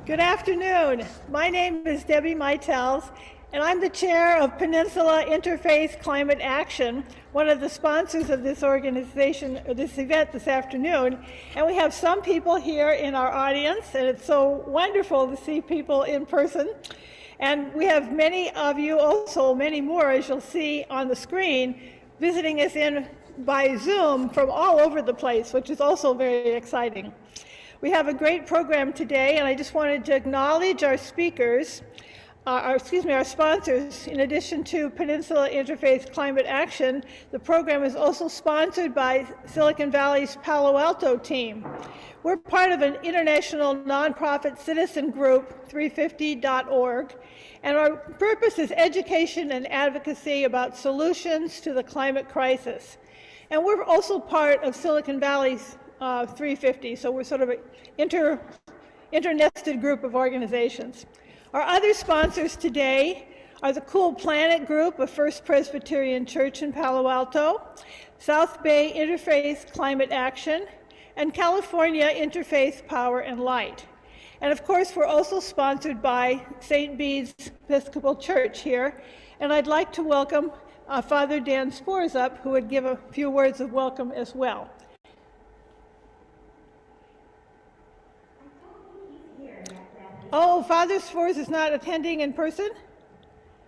Good afternoon. My name is Debbie Meitels, and I'm the chair of Peninsula Interfaith Climate Action, one of the sponsors of this organization, or this event this afternoon. And we have some people here in our audience, and it's so wonderful to see people in person. And we have many of you, also many more, as you'll see on the screen, visiting us in by Zoom from all over the place, which is also very exciting. We have a great program today, and I just wanted to acknowledge our speakers, our sponsors. In addition to Peninsula Interfaith Climate Action, the program is also sponsored by Silicon Valley's Palo Alto team. We're part of an international nonprofit citizen group, 350.org, and our purpose is education and advocacy about solutions to the climate crisis. And we're also part of Silicon Valley's 350, so we're sort of an internested group of organizations. Our other sponsors today are the Cool Planet Group of First Presbyterian Church in Palo Alto, South Bay Interfaith Climate Action, and California Interfaith Power and Light. And of course, we're also sponsored by St. Bede's Episcopal Church here, and I'd like to welcome Father Dan Spores up, who would give a few words of welcome as well. Oh, Father Spores is not attending in person?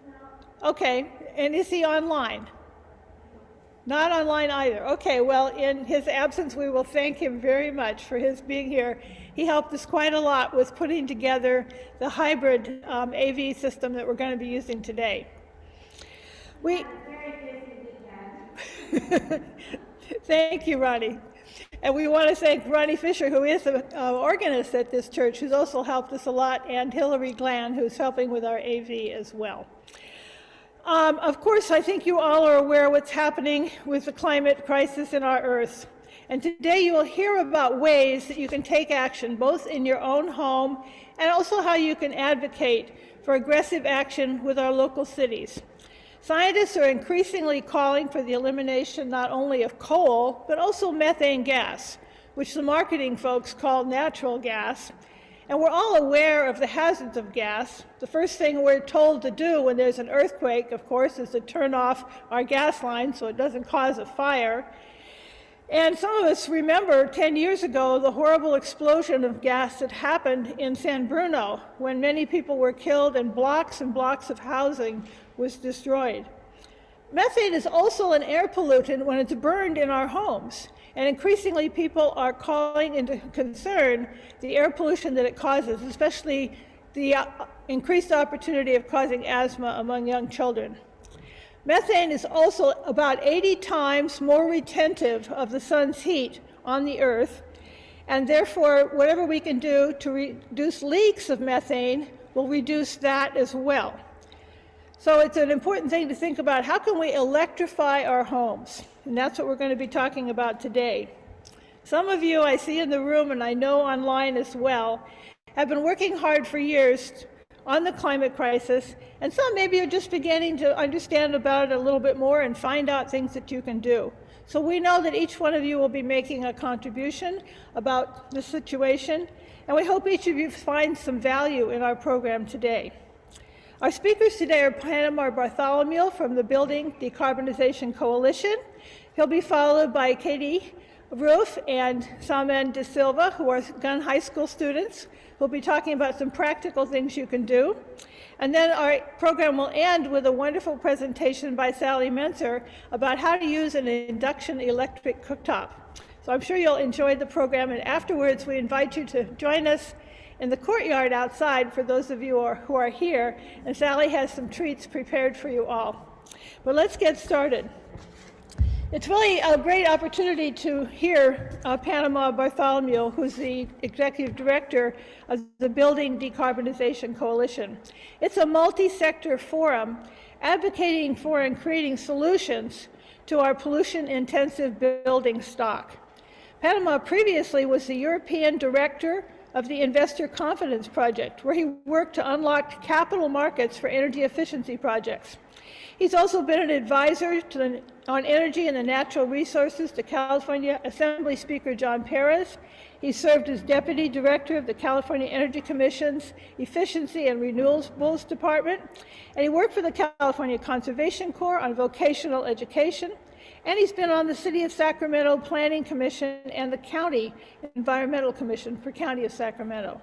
No. Okay, and is he online? Not online either. Okay, well, in his absence, we will thank him very much for his being here. He helped us quite a lot with putting together the hybrid AV system that we're going to be using today. Thank you, Ronnie. And we want to thank Ronnie Fisher, who is the organist at this church, who's also helped us a lot, and Hillary Glann, who's helping with our AV as well. Of course, I think you all are aware of what's happening with the climate crisis in our Earth. And today you will hear about ways that you can take action, both in your own home and also how you can advocate for aggressive action with our local cities. Scientists are increasingly calling for the elimination not only of coal, but also methane gas, which the marketing folks call natural gas. And we're all aware of the hazards of gas. The first thing we're told to do when there's an earthquake, of course, is to turn off our gas line so it doesn't cause a fire. And some of us remember 10 years ago the horrible explosion of gas that happened in San Bruno when many people were killed and blocks of housing was destroyed. Methane is also an air pollutant when it's burned in our homes. And increasingly people are calling into concern the air pollution that it causes, especially the increased opportunity of causing asthma among young children. Methane is also about 80 times more retentive of the sun's heat on the Earth, and therefore whatever we can do to reduce leaks of methane will reduce that as well. So it's an important thing to think about, how can we electrify our homes? And that's what we're going to be talking about today. Some of you I see in the room, and I know online as well, have been working hard for years on the climate crisis, and some maybe are just beginning to understand about it a little bit more and find out things that you can do. So we know that each one of you will be making a contribution about the situation, and we hope each of you finds some value in our program today. Our speakers today are Panama Bartholomy from the Building Decarbonization Coalition. He'll be followed by Katie Rueff and Saman Silva, who are Gunn High School students. We'll be talking about some practical things you can do. And then our program will end with a wonderful presentation by Sally Mentzer about how to use an induction electric cooktop. So I'm sure you'll enjoy the program, and afterwards we invite you to join us in the courtyard outside for those of you who are here, and Sally has some treats prepared for you all. But let's get started. It's really a great opportunity to hear Panama Bartholomy, who's the executive director of the Building Decarbonization Coalition. It's a multi-sector forum advocating for and creating solutions to our pollution-intensive building stock. Panama previously was the European director of the Investor Confidence Project, where he worked to unlock capital markets for energy efficiency projects. He's also been an advisor on energy and the natural resources to California Assembly Speaker John Perez, He served as Deputy Director of the California Energy Commission's Efficiency and Renewables Department, and he worked for the California Conservation Corps on vocational education, and he's been on the City of Sacramento Planning Commission and the County Environmental Commission for County of Sacramento.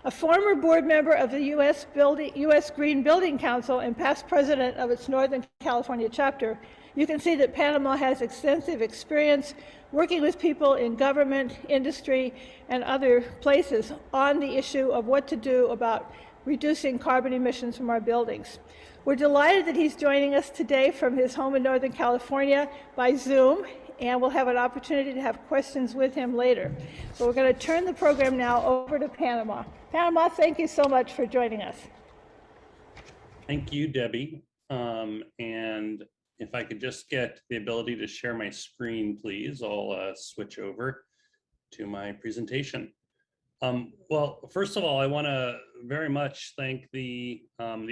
A former board member of the U.S. Green Building Council and past president of its Northern California chapter, you can see that Panama has extensive experience working with people in government, industry, and other places on the issue of what to do about reducing carbon emissions from our buildings. We're delighted that he's joining us today from his home in Northern California by Zoom, and we'll have an opportunity to have questions with him later. So we're going to turn the program now over to Panama. Panama, thank you so much for joining us. Thank you, Debbie. And if I could just get the ability to share my screen, please, I'll switch over to my presentation. Well, first of all, I want to very much thank the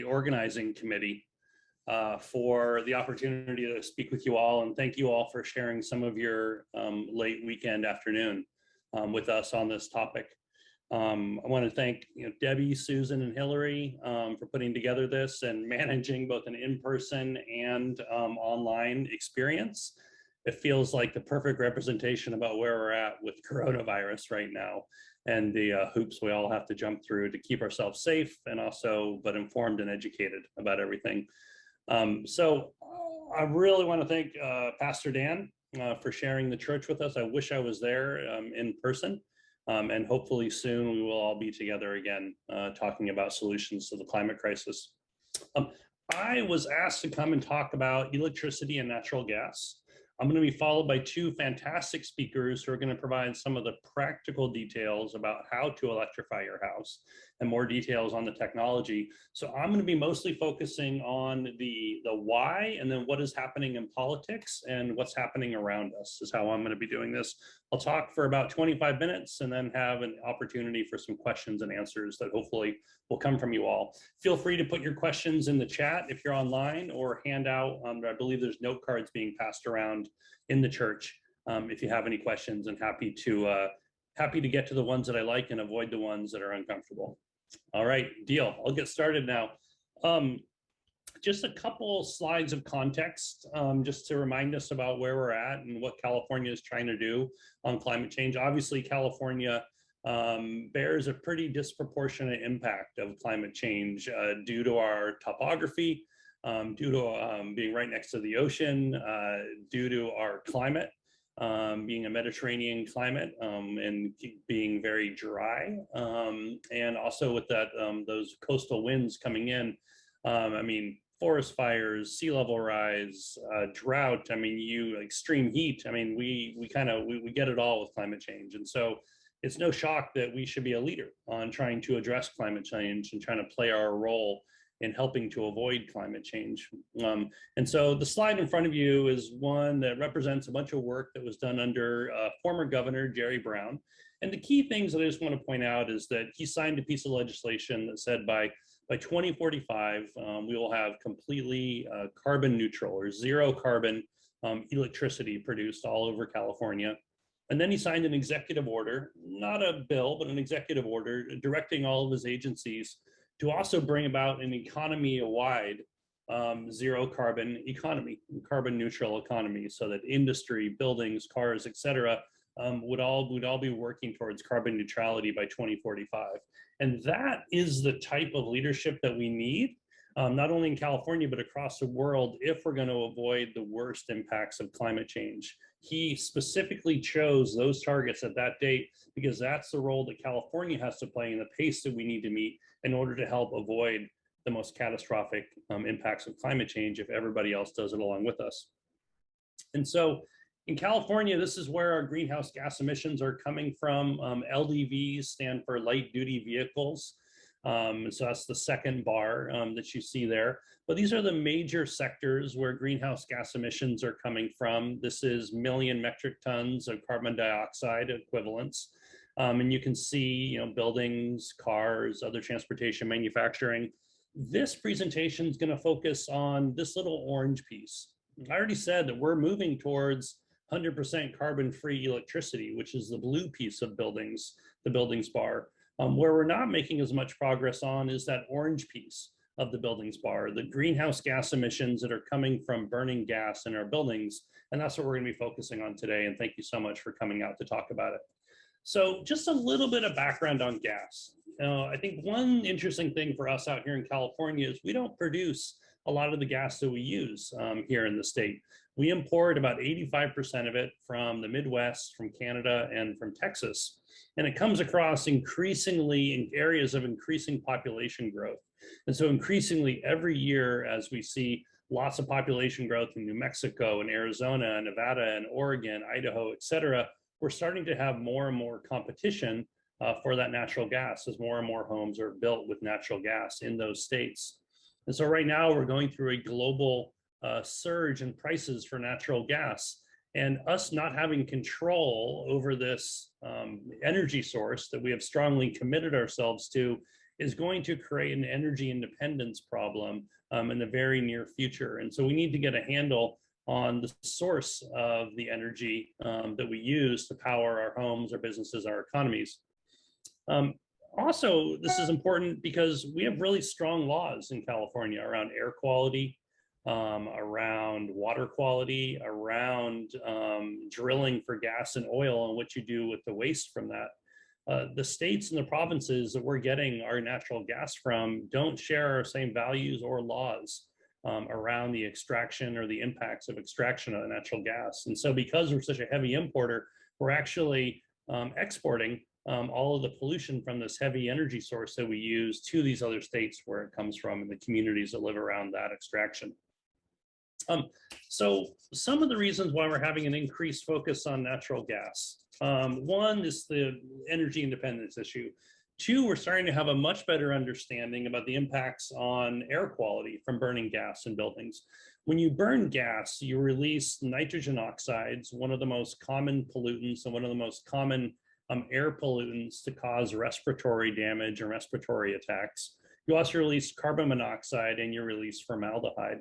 organizing committee for the opportunity to speak with you all, and thank you all for sharing some of your late weekend afternoon with us on this topic. I want to thank Debbie, Susan, and Hillary for putting together this and managing both an in-person and online experience. It feels like the perfect representation about where we're at with coronavirus right now and the hoops we all have to jump through to keep ourselves safe and also but informed and educated about everything. So I really want to thank Pastor Dan for sharing the church with us. I wish I was there in person. And hopefully soon we will all be together again talking about solutions to the climate crisis. I was asked to come and talk about electricity and natural gas. I'm going to be followed by two fantastic speakers who are going to provide some of the practical details about how to electrify your house and more details on the technology. So I'm going to be mostly focusing on the why and then what is happening in politics and what's happening around us is how I'm going to be doing this. I'll talk for about 25 minutes and then have an opportunity for some questions and answers that hopefully will come from you all. Feel free to put your questions in the chat if you're online or hand out. I believe there's note cards being passed around in the church if you have any questions, and happy to get to the ones that I like and avoid the ones that are uncomfortable. All right, deal. I'll get started now. Just a couple slides of context, just to remind us about where we're at and what California is trying to do on climate change. Obviously, California bears a pretty disproportionate impact of climate change due to our topography, due to being right next to the ocean, due to our climate, being a Mediterranean climate and being very dry, and also with that those coastal winds coming in. I mean, forest fires, sea level rise, drought. I mean, extreme heat. I mean, we get it all with climate change, and so it's no shock that we should be a leader on trying to address climate change and trying to play our role in helping to avoid climate change. And so the slide in front of you is one that represents a bunch of work that was done under former Governor Jerry Brown. And the key things that I just want to point out is that he signed a piece of legislation that said by 2045, we will have completely carbon neutral or zero carbon electricity produced all over California. And then he signed an executive order, not a bill, but an executive order directing all of his agencies to also bring about an economy-wide zero carbon economy, carbon neutral economy, so that industry, buildings, cars, et cetera, would all be working towards carbon neutrality by 2045. And that is the type of leadership that we need, not only in California, but across the world, if we're going to avoid the worst impacts of climate change. He specifically chose those targets at that date because that's the role that California has to play and the pace that we need to meet in order to help avoid the most catastrophic impacts of climate change if everybody else does it along with us. And so in California, this is where our greenhouse gas emissions are coming from. LDVs stand for light duty vehicles. So that's the second bar that you see there. But these are the major sectors where greenhouse gas emissions are coming from. This is million metric tons of carbon dioxide equivalents. And you can see, buildings, cars, other transportation, manufacturing. This presentation is going to focus on this little orange piece. I already said that we're moving towards 100% carbon-free electricity, which is the blue piece of buildings, the buildings bar. Where we're not making as much progress on is that orange piece of the buildings bar, the greenhouse gas emissions that are coming from burning gas in our buildings. And that's what we're going to be focusing on today. And thank you so much for coming out to talk about it. So just a little bit of background on gas. I think one interesting thing for us out here in California is we don't produce a lot of the gas that we use here in the state. We import about 85% of it from the Midwest, from Canada, and from Texas. And it comes across increasingly in areas of increasing population growth. And so increasingly every year, as we see lots of population growth in New Mexico and Arizona and Nevada and Oregon, Idaho, et cetera, we're starting to have more and more competition for that natural gas as more and more homes are built with natural gas in those states. And so right now we're going through a global surge in prices for natural gas, and us not having control over this energy source that we have strongly committed ourselves to is going to create an energy independence problem in the very near future. And so we need to get a handle on the source of the energy that we use to power our homes, our businesses, our economies. Also, this is important because we have really strong laws in California around air quality, around water quality, around drilling for gas and oil, and what you do with the waste from that. The states and the provinces that we're getting our natural gas from don't share our same values or laws around the extraction or the impacts of extraction of natural gas. And so because we're such a heavy importer, we're actually exporting all of the pollution from this heavy energy source that we use to these other states where it comes from and the communities that live around that extraction. So some of the reasons why we're having an increased focus on natural gas. One is the energy independence issue. Two, we're starting to have a much better understanding about the impacts on air quality from burning gas in buildings. When you burn gas, you release nitrogen oxides, one of the most common pollutants and one of the most common air pollutants to cause respiratory damage and respiratory attacks. You also release carbon monoxide and you release formaldehyde.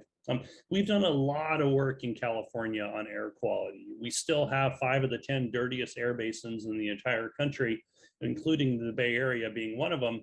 We've done a lot of work in California on air quality. We still have 5 of the 10 dirtiest air basins in the entire country, including the Bay Area being one of them.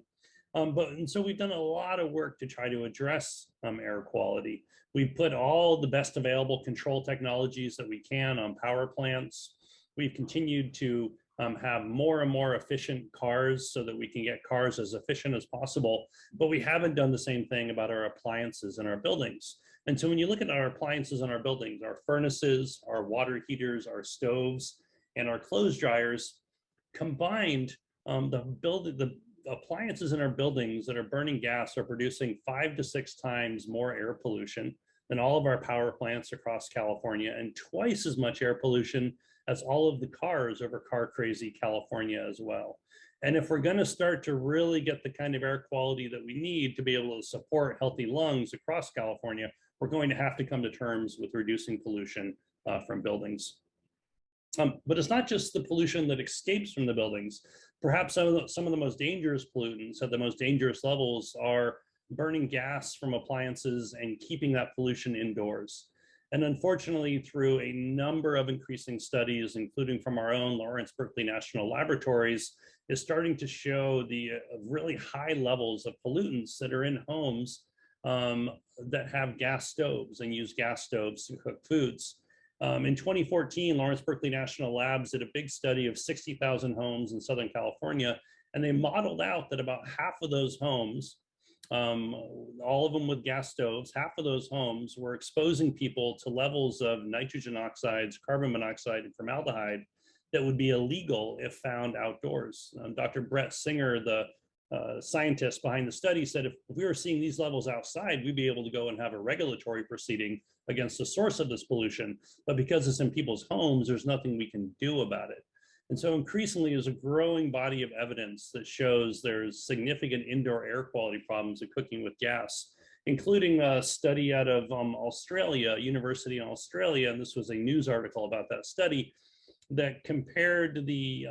And so we've done a lot of work to try to address air quality. We've put all the best available control technologies that we can on power plants. We've continued to have more and more efficient cars so that we can get cars as efficient as possible, but we haven't done the same thing about our appliances in our buildings. And so when you look at our appliances in our buildings, our furnaces, our water heaters, our stoves, and our clothes dryers, combined, the appliances in our buildings that are burning gas are producing 5 to 6 times more air pollution than all of our power plants across California, and twice as much air pollution as all of the cars over car crazy California as well. And if we're going to start to really get the kind of air quality that we need to be able to support healthy lungs across California, we're going to have to come to terms with reducing pollution from buildings. But it's not just the pollution that escapes from the buildings. Perhaps some of the most dangerous pollutants at the most dangerous levels are burning gas from appliances and keeping that pollution indoors. And unfortunately, through a number of increasing studies, including from our own Lawrence Berkeley National Laboratories, is starting to show the really high levels of pollutants that are in homes that have gas stoves and use gas stoves to cook foods. In 2014, Lawrence Berkeley National Labs did a big study of 60,000 homes in Southern California, and they modeled out that about half of those homes, all of them with gas stoves, half of those homes were exposing people to levels of nitrogen oxides, carbon monoxide, and formaldehyde that would be illegal if found outdoors. Dr. Brett Singer, the scientist behind the study, said if we were seeing these levels outside, we'd be able to go and have a regulatory proceeding against the source of this pollution. But because it's in people's homes, there's nothing we can do about it. And so increasingly, there's a growing body of evidence that shows there's significant indoor air quality problems of cooking with gas, including a study out of Australia, university in Australia, and this was a news article about that study, that compared the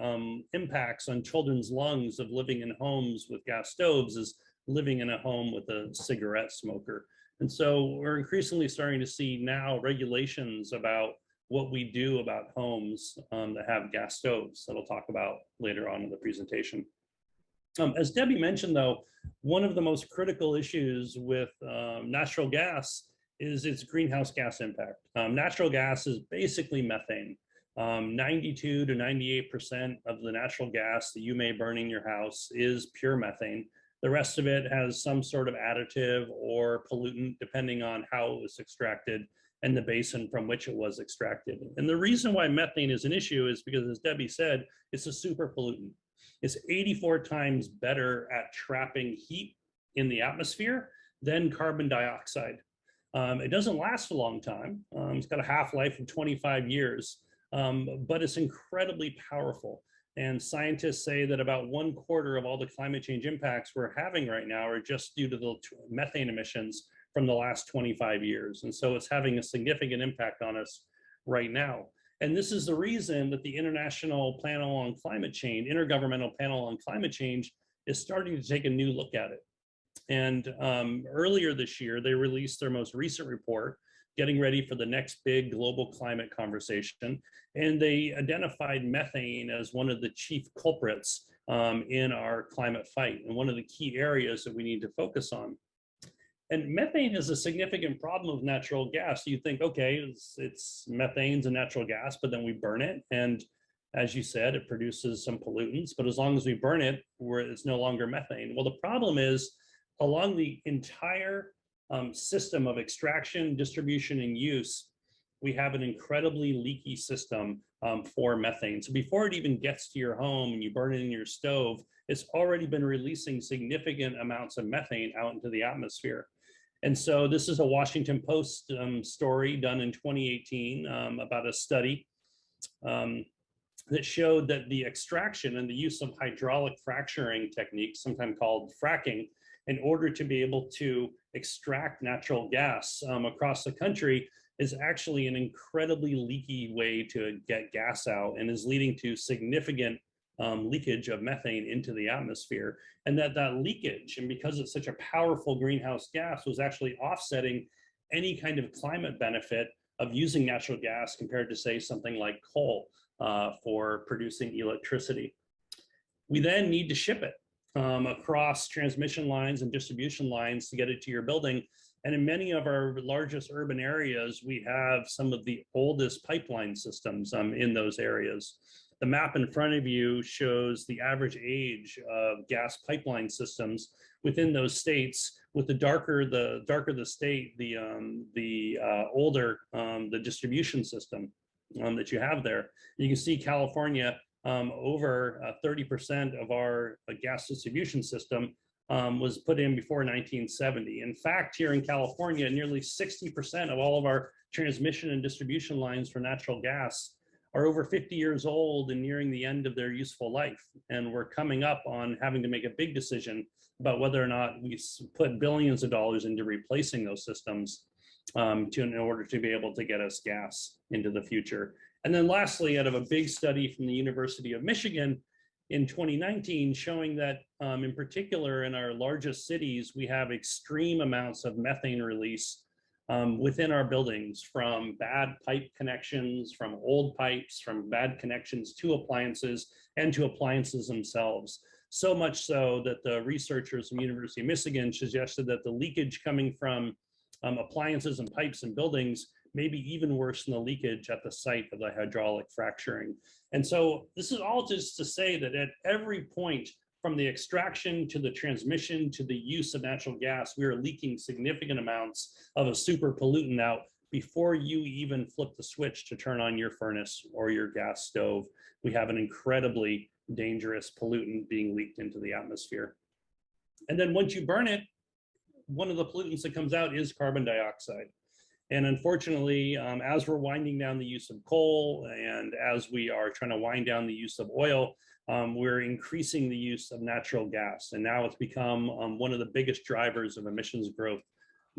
impacts on children's lungs of living in homes with gas stoves as living in a home with a cigarette smoker. And so we're increasingly starting to see now regulations about what we do about homes that have gas stoves that I'll talk about later on in the presentation. As Debbie mentioned, though, one of the most critical issues with natural gas is its greenhouse gas impact. Natural gas is basically methane. 92 to 98% of the natural gas that you may burn in your house is pure methane. The rest of it has some sort of additive or pollutant, depending on how it was extracted and the basin from which it was extracted. And the reason why methane is an issue is because, as Debbie said, it's a super pollutant. It's 84 times better at trapping heat in the atmosphere than carbon dioxide. It doesn't last a long time. It's got a half-life of 25 years, but it's incredibly powerful. And scientists say that about 1/4 of all the climate change impacts we're having right now are just due to the methane emissions from the last 25 years. And so it's having a significant impact on us right now. And this is the reason that the Intergovernmental Panel on Climate Change is starting to take a new look at it. And earlier this year, they released their most recent report, getting ready for the next big global climate conversation. And they identified methane as one of the chief culprits in our climate fight, and one of the key areas that we need to focus on. And methane is a significant problem of natural gas. You think, okay, it's methane's a natural gas, but then we burn it. And as you said, it produces some pollutants, but as long as we burn it, it's no longer methane. Well, the problem is along the entire system of extraction, distribution, and use, we have an incredibly leaky system for methane. So before it even gets to your home and you burn it in your stove, it's already been releasing significant amounts of methane out into the atmosphere. And so this is a Washington Post story done in 2018 about a study that showed that the extraction and the use of hydraulic fracturing techniques, sometimes called fracking, in order to be able to extract natural gas across the country is actually an incredibly leaky way to get gas out, and is leading to significant leakage of methane into the atmosphere. And that leakage, and because it's such a powerful greenhouse gas, was actually offsetting any kind of climate benefit of using natural gas compared to, say, something like coal for producing electricity. We then need to ship it across transmission lines and distribution lines to get it to your building. And in many of our largest urban areas, we have some of the oldest pipeline systems in those areas. The map in front of you shows the average age of gas pipeline systems within those states. With the darker the state, the older the distribution system that you have there. You can see California, over 30% of our gas distribution system was put in before 1970. In fact, here in California, nearly 60% of all of our transmission and distribution lines for natural gas are over 50 years old and nearing the end of their useful life. And we're coming up on having to make a big decision about whether or not we put billions of dollars into replacing those systems in order to be able to get us gas into the future. And then lastly, out of a big study from the University of Michigan in 2019, showing that in particular in our largest cities, we have extreme amounts of methane release within our buildings, from bad pipe connections, from old pipes, from bad connections to appliances, and to appliances themselves. So much so that the researchers from the University of Michigan suggested that the leakage coming from appliances and pipes and buildings may be even worse than the leakage at the site of the hydraulic fracturing. And so this is all just to say that at every point, from the extraction to the transmission to the use of natural gas, we are leaking significant amounts of a super pollutant out before you even flip the switch to turn on your furnace or your gas stove. We have an incredibly dangerous pollutant being leaked into the atmosphere. And then once you burn it, one of the pollutants that comes out is carbon dioxide. And unfortunately, as we're winding down the use of coal, and as we are trying to wind down the use of oil, we're increasing the use of natural gas. And now it's become one of the biggest drivers of emissions growth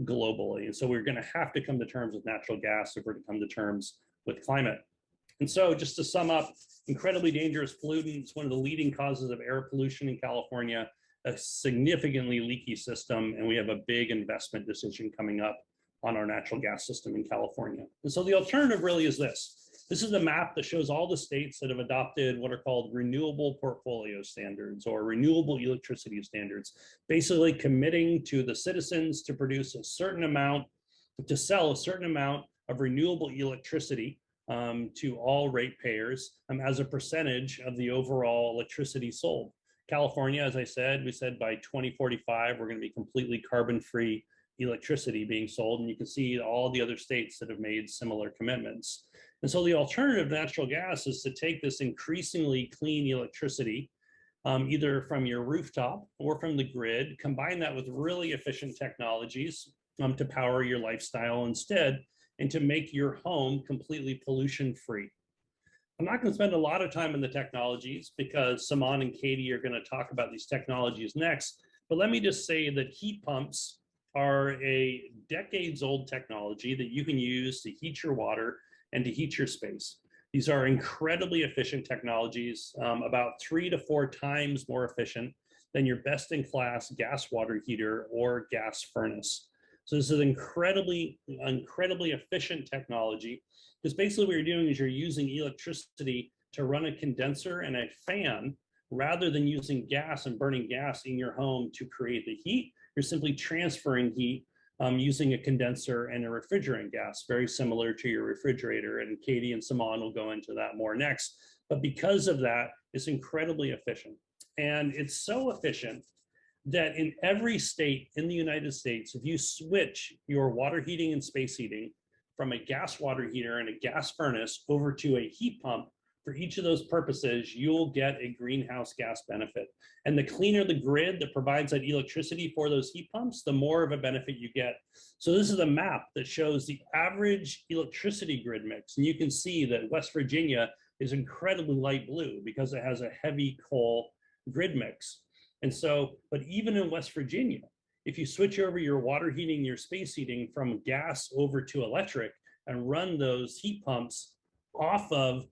globally. And so we're going to have to come to terms with natural gas if we're to come to terms with climate. And so just to sum up, incredibly dangerous pollutants, one of the leading causes of air pollution in California, a significantly leaky system, and we have a big investment decision coming up on our natural gas system in California. And so the alternative really is this. This is the map that shows all the states that have adopted what are called renewable portfolio standards or renewable electricity standards, basically committing to the citizens to produce a certain amount, to sell a certain amount of renewable electricity to all ratepayers as a percentage of the overall electricity sold. California, as I said, we said by 2045, we're going to be completely carbon-free electricity being sold. And you can see all the other states that have made similar commitments. And so the alternative to natural gas is to take this increasingly clean electricity, either from your rooftop or from the grid, combine that with really efficient technologies to power your lifestyle instead, and to make your home completely pollution-free. I'm not going to spend a lot of time on the technologies because Saman and Katie are going to talk about these technologies next. But let me just say that heat pumps are a decades-old technology that you can use to heat your water and to heat your space. These are incredibly efficient technologies, about 3 to 4 times more efficient than your best-in-class gas water heater or gas furnace. So this is incredibly efficient technology, because basically what you're doing is you're using electricity to run a condenser and a fan rather than using gas and burning gas in your home to create the heat. You're simply transferring heat using a condenser and a refrigerant gas, very similar to your refrigerator. And Katie and Saman will go into that more next. But because of that, it's incredibly efficient. And it's so efficient that in every state in the United States, if you switch your water heating and space heating from a gas water heater and a gas furnace over to a heat pump, for each of those purposes, you'll get a greenhouse gas benefit. And the cleaner the grid that provides that electricity for those heat pumps, the more of a benefit you get. So this is a map that shows the average electricity grid mix. And you can see that West Virginia is incredibly light blue because it has a heavy coal grid mix. And so, but even in West Virginia, if you switch over your water heating, your space heating from gas over to electric and run those heat pumps off of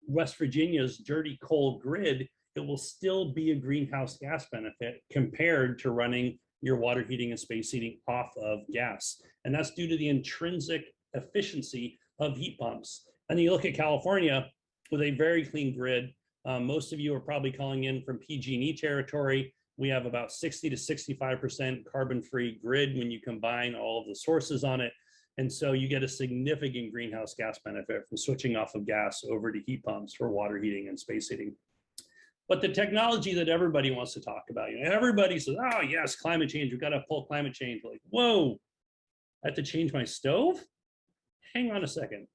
West Virginia's dirty coal grid, it will still be a greenhouse gas benefit compared to running your water heating and space heating off of gas. And that's due to the intrinsic efficiency of heat pumps. And then you look at California with a very clean grid. Most of you are probably calling in from PG&E territory. We have about 60 to 65% carbon-free grid when you combine all of the sources on it. And so you get a significant greenhouse gas benefit from switching off of gas over to heat pumps for water heating and space heating. But the technology that everybody wants to talk about, everybody says, oh yes, climate change, we've got to pull climate change. Like, whoa, I have to change my stove? Hang on a second.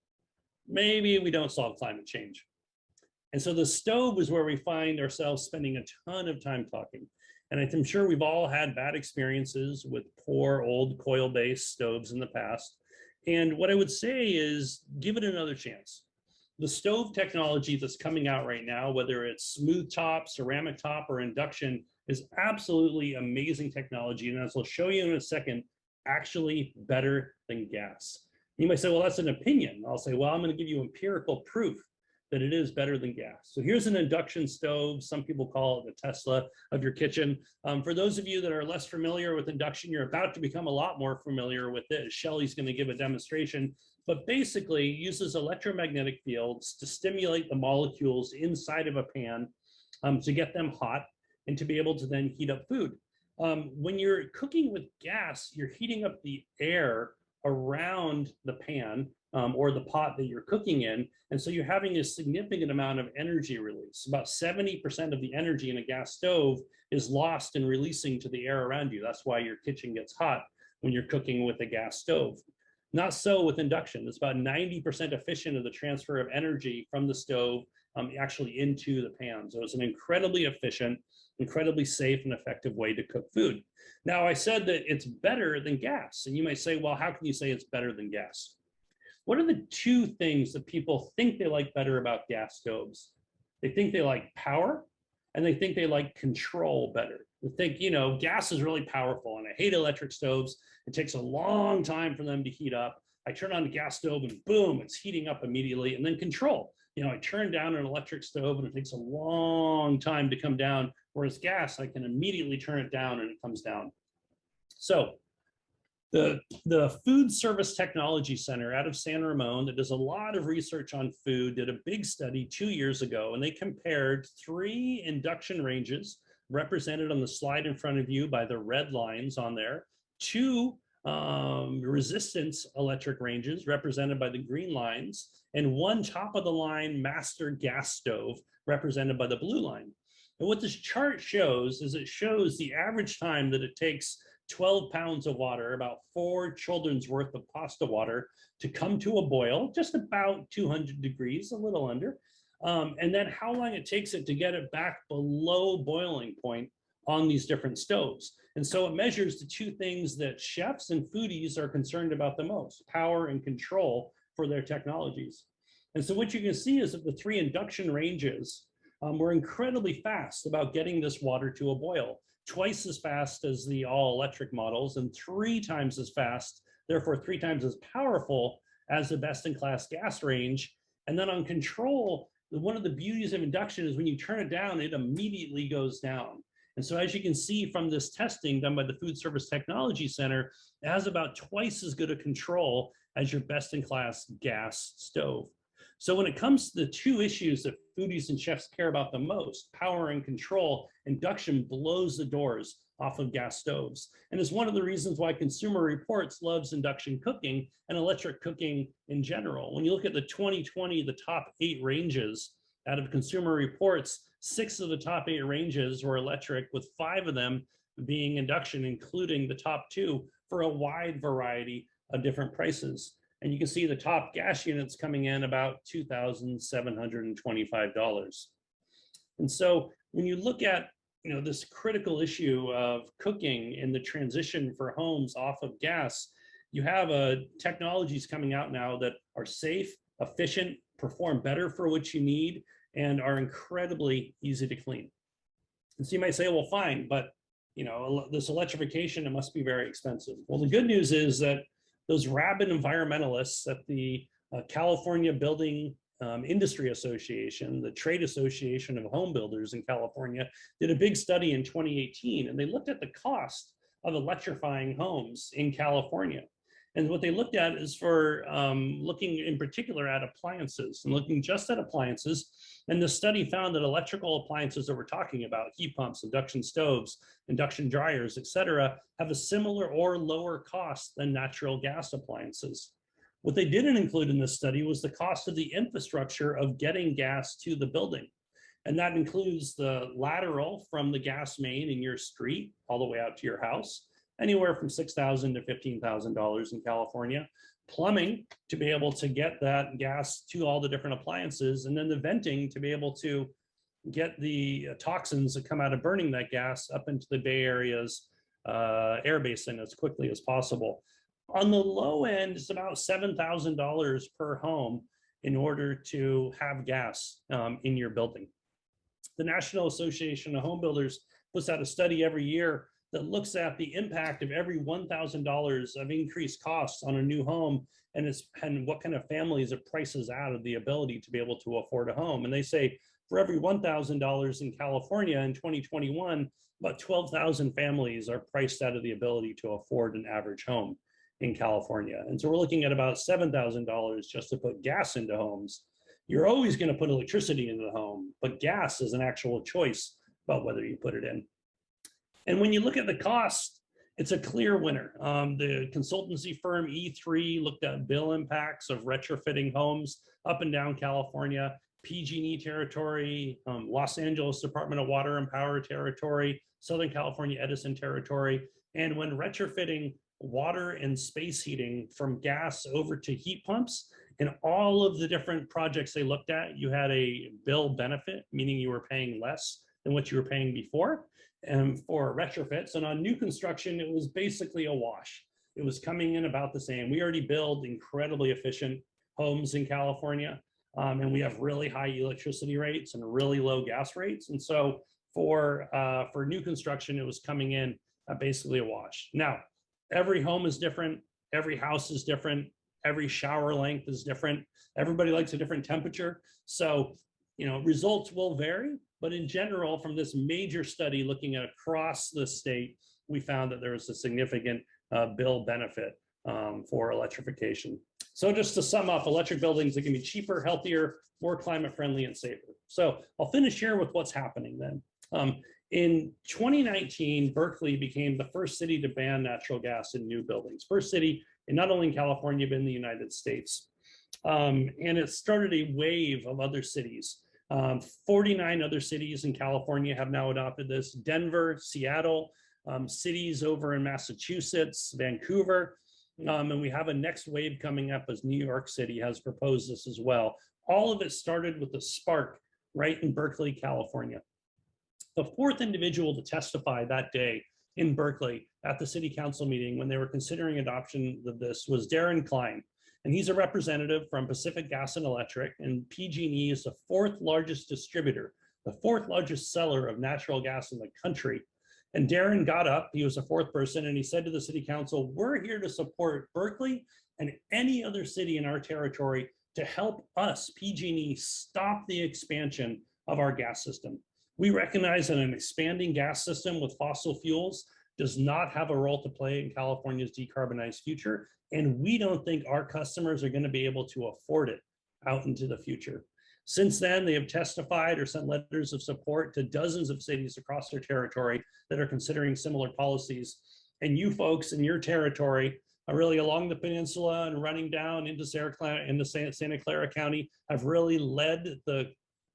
Maybe we don't solve climate change. And so the stove is where we find ourselves spending a ton of time talking. And I'm sure we've all had bad experiences with poor old coil-based stoves in the past. And what I would say is give it another chance. The stove technology that's coming out right now, whether it's smooth top, ceramic top, or induction, is absolutely amazing technology. And as I'll show you in a second, actually better than gas. You might say, well, that's an opinion. I'll say, well, I'm going to give you empirical proof that it is better than gas. So here's an induction stove. Some people call it the Tesla of your kitchen. For those of you that are less familiar with induction, you're about to become a lot more familiar with it. Shelley's going to give a demonstration, but basically uses electromagnetic fields to stimulate the molecules inside of a pan to get them hot and to be able to then heat up food. When you're cooking with gas, you're heating up the air around the pan or the pot that you're cooking in. And so you're having a significant amount of energy release. About 70% of the energy in a gas stove is lost in releasing to the air around you. That's why your kitchen gets hot when you're cooking with a gas stove. Not so with induction. It's about 90% efficient of the transfer of energy from the stove actually into the pan. So it's an incredibly efficient, incredibly safe and effective way to cook food. Now, I said that it's better than gas. And you might say, well, how can you say it's better than gas? What are the two things that people think they like better about gas stoves? They think they like power, and they think they like control better. They think, gas is really powerful, and I hate electric stoves. It takes a long time for them to heat up. I turn on the gas stove, and boom, it's heating up immediately. And then control. I turn down an electric stove, and it takes a long time to come down, whereas gas, I can immediately turn it down, and it comes down. So The Food Service Technology Center out of San Ramon that does a lot of research on food did a big study 2 years ago, and they compared 3 induction ranges represented on the slide in front of you by the red lines on there, 2 resistance electric ranges represented by the green lines, and 1 top of the line master gas stove represented by the blue line. And what this chart shows is it shows the average time that it takes 12 pounds of water, about 4 children's worth of pasta water, to come to a boil, just about 200 degrees, a little under, and then how long it takes it to get it back below boiling point on these different stoves. And so it measures the 2 things that chefs and foodies are concerned about the most: power and control for their technologies. And so what you can see is that the 3 induction ranges were incredibly fast about getting this water to a boil, twice as fast as the all-electric models and 3 times as fast, therefore 3 times as powerful as the best-in-class gas range. And then on control, one of the beauties of induction is when you turn it down, it immediately goes down. And so as you can see from this testing done by the Food Service Technology Center, it has about twice as good a control as your best-in-class gas stove. So when it comes to the 2 issues that foodies and chefs care about the most, power and control, induction blows the doors off of gas stoves. And is one of the reasons why Consumer Reports loves induction cooking and electric cooking in general. When you look at the 2020, the top 8 ranges out of Consumer Reports, 6 of the top 8 ranges were electric, with 5 of them being induction, including the top 2 for a wide variety of different prices. And you can see the top gas units coming in about $2,725. And so when you look at this critical issue of cooking in the transition for homes off of gas, you have technologies coming out now that are safe, efficient, perform better for what you need, and are incredibly easy to clean. And so you might say, well, fine, but this electrification, it must be very expensive. Well, the good news is that those rabid environmentalists at the California Building Industry Association, the trade association of home builders in California, did a big study in 2018, and they looked at the cost of electrifying homes in California. And what they looked at is for looking in particular at appliances and looking just at appliances. And the study found that electrical appliances that we're talking about, heat pumps, induction stoves, induction dryers, et cetera, have a similar or lower cost than natural gas appliances. What they didn't include in this study was the cost of the infrastructure of getting gas to the building. And that includes the lateral from the gas main in your street all the way out to your house, anywhere from $6,000 to $15,000 in California, plumbing to be able to get that gas to all the different appliances, and then the venting to be able to get the toxins that come out of burning that gas up into the Bay Area's air basin as quickly as possible. On the low end, it's about $7,000 per home in order to have gas in your building. The National Association of Home Builders puts out a study every year that looks at the impact of every $1,000 of increased costs on a new home, and what kind of families it prices out of the ability to be able to afford a home. And they say for every $1,000 in California in 2021, about 12,000 families are priced out of the ability to afford an average home in California. And so we're looking at about $7,000 just to put gas into homes. You're always going to put electricity into the home, but gas is an actual choice about whether you put it in. And when you look at the cost, it's a clear winner. The consultancy firm E3 looked at bill impacts of retrofitting homes up and down California, PG&E territory, Los Angeles Department of Water and Power territory, Southern California Edison territory. And when retrofitting water and space heating from gas over to heat pumps, in all of the different projects they looked at, you had a bill benefit, meaning you were paying less than what you were paying before. And for retrofits, and on new construction, it was basically a wash. It was coming in about the same. We already build incredibly efficient homes in California, and we have really high electricity rates and really low gas rates. And so for new construction, it was coming in basically a wash. Now, every home is different. Every house is different. Every shower length is different. Everybody likes a different temperature. So, results will vary. But in general, from this major study looking at across the state, we found that there was a significant bill benefit for electrification. So just to sum up, electric buildings are going to be cheaper, healthier, more climate friendly, and safer. So I'll finish here with what's happening then. In 2019, Berkeley became the first city to ban natural gas in new buildings. First city, and not only in California, but in the United States. And it started a wave of other cities. 49 other cities in California have now adopted this. Denver, Seattle, cities over in Massachusetts, Vancouver, and we have a next wave coming up as New York City has proposed this as well. All of it started with a spark right in Berkeley, California. The fourth individual to testify that day in Berkeley at the city council meeting when they were considering adoption of this was Darren Klein. And he's a representative from Pacific Gas and Electric, and PG&E is the fourth largest distributor, the fourth largest seller of natural gas in the country. And Darren got up, he was the fourth person, and he said to the city council, we're here to support Berkeley and any other city in our territory to help us, PG&E, stop the expansion of our gas system. We recognize that an expanding gas system with fossil fuels does not have a role to play in California's decarbonized future, and we don't think our customers are going to be able to afford it out into the future. Since then, they have testified or sent letters of support to dozens of cities across their territory that are considering similar policies. And you folks in your territory, really along the peninsula and running down into Santa Clara County, have really led the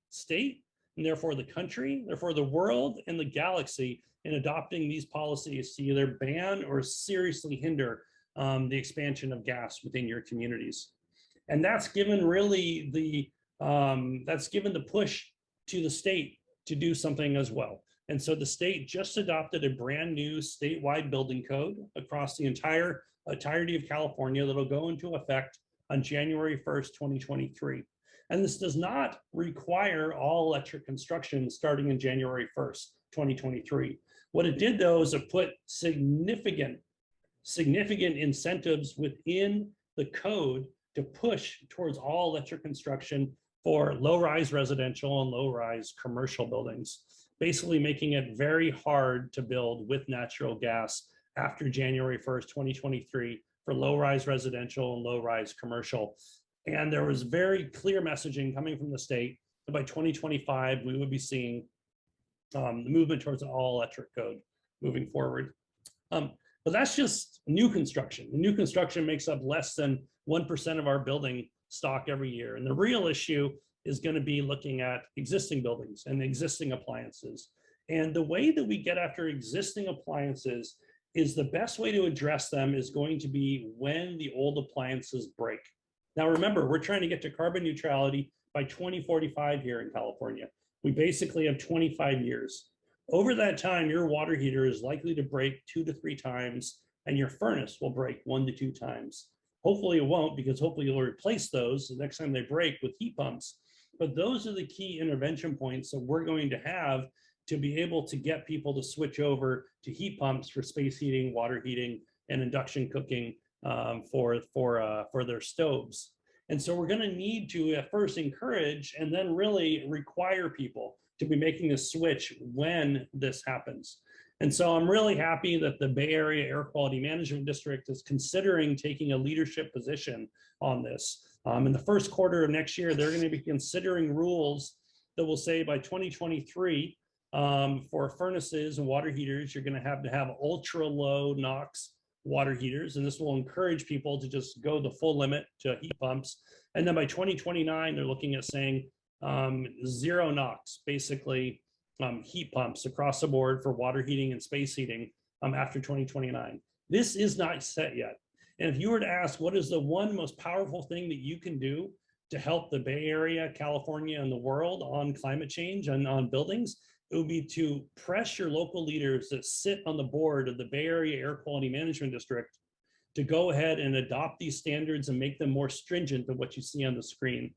state and therefore the country, therefore the world and the galaxy in adopting these policies to either ban or seriously hinder the expansion of gas within your communities. And that's given really that's given the push to the state to do something as well. And so the state just adopted a brand new statewide building code across the entirety of California that'll go into effect on January 1st, 2023. And this does not require all electric construction starting in January 1st, 2023. What it did though is it put significant incentives within the code to push towards all electric construction for low-rise residential and low-rise commercial buildings, basically making it very hard to build with natural gas after January 1st, 2023 for low-rise residential and low-rise commercial. And there was very clear messaging coming from the state that by 2025, we would be seeing the movement towards an all-electric code moving forward. But that's just new construction. New construction makes up less than 1% of our building stock every year. And the real issue is going to be looking at existing buildings and existing appliances. And the way that we get after existing appliances is the best way to address them is going to be when the old appliances break. Now, remember, we're trying to get to carbon neutrality by 2045 here in California. We basically have 25 years. Over that time, your water heater is likely to break 2 to 3 times, and your furnace will break 1 to 2 times. Hopefully it won't, because hopefully you'll replace those the next time they break with heat pumps. But those are the key intervention points that we're going to have to be able to get people to switch over to heat pumps for space heating, water heating, and induction cooking for their stoves. And so we're going to need to at first encourage and then really require people to be making a switch when this happens. And so I'm really happy that the Bay Area Air Quality Management District is considering taking a leadership position on this. In the first quarter of next year, they're going to be considering rules that will say by 2023, for furnaces and water heaters, you're going to have ultra low NOx water heaters. And this will encourage people to just go the full limit to heat pumps. And then by 2029, they're looking at saying zero NOx, basically heat pumps across the board for water heating and space heating after 2029. This is not set yet. And if you were to ask what is the one most powerful thing that you can do to help the Bay Area, California, and the world on climate change and on buildings, it would be to press your local leaders that sit on the board of the Bay Area Air Quality Management District to go ahead and adopt these standards and make them more stringent than what you see on the screen.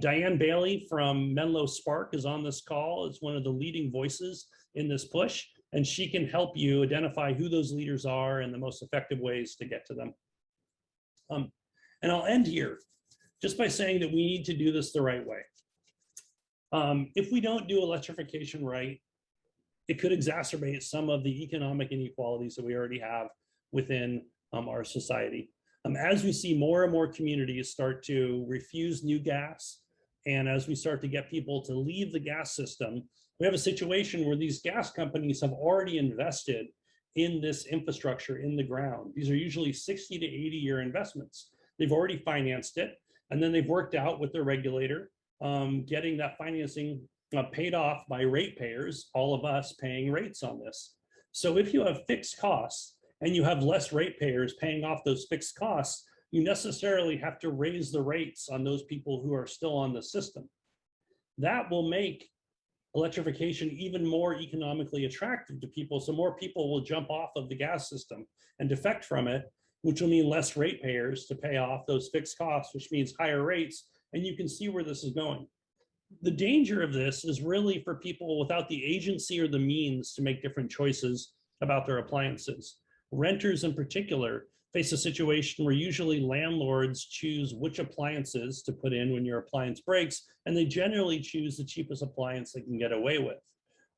Diane Bailey from Menlo Spark is on this call. It's one of the leading voices in this push, and she can help you identify who those leaders are and the most effective ways to get to them. And I'll end here just by saying that we need to do this the right way. If we don't do electrification right, it could exacerbate some of the economic inequalities that we already have within our society. As we see more and more communities start to refuse new gas, and as we start to get people to leave the gas system, we have a situation where these gas companies have already invested in this infrastructure in the ground. These are usually 60 to 80-year investments. They've already financed it, and then they've worked out with their regulator, getting that financing paid off by ratepayers, all of us paying rates on this. So if you have fixed costs and you have less ratepayers paying off those fixed costs, you necessarily have to raise the rates on those people who are still on the system. That will make electrification even more economically attractive to people, so more people will jump off of the gas system and defect from it, which will mean less ratepayers to pay off those fixed costs, which means higher rates, and you can see where this is going. The danger of this is really for people without the agency or the means to make different choices about their appliances. Renters in particular face a situation where usually landlords choose which appliances to put in when your appliance breaks, and they generally choose the cheapest appliance they can get away with.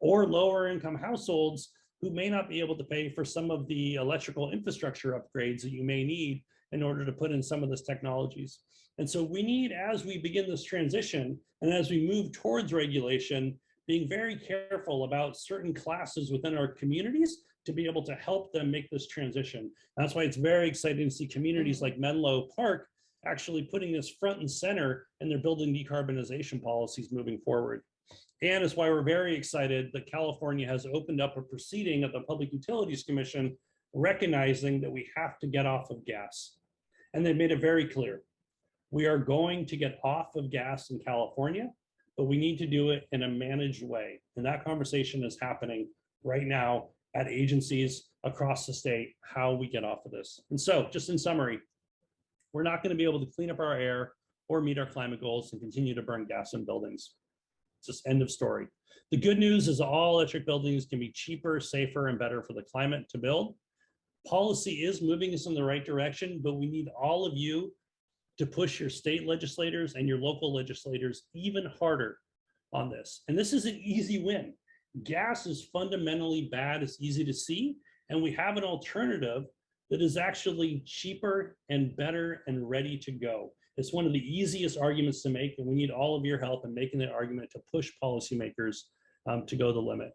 Or lower income households who may not be able to pay for some of the electrical infrastructure upgrades that you may need in order to put in some of these technologies. And so we need, as we begin this transition and as we move towards regulation, being very careful about certain classes within our communities to be able to help them make this transition. That's why it's very exciting to see communities like Menlo Park actually putting this front and center in their building decarbonization policies moving forward. And it's why we're very excited that California has opened up a proceeding at the Public Utilities Commission, recognizing that we have to get off of gas. And they made it very clear. We are going to get off of gas in California, but we need to do it in a managed way. And that conversation is happening right now at agencies across the state, how we get off of this. And so, just in summary, we're not going to be able to clean up our air or meet our climate goals and continue to burn gas in buildings. It's just end of story. The good news is all electric buildings can be cheaper, safer, and better for the climate to build. Policy is moving us in the right direction, but we need all of you to push your state legislators and your local legislators even harder on this. And this is an easy win. Gas is fundamentally bad, it's easy to see, and we have an alternative that is actually cheaper and better and ready to go. It's one of the easiest arguments to make, and we need all of your help in making that argument to push policymakers to go the limit.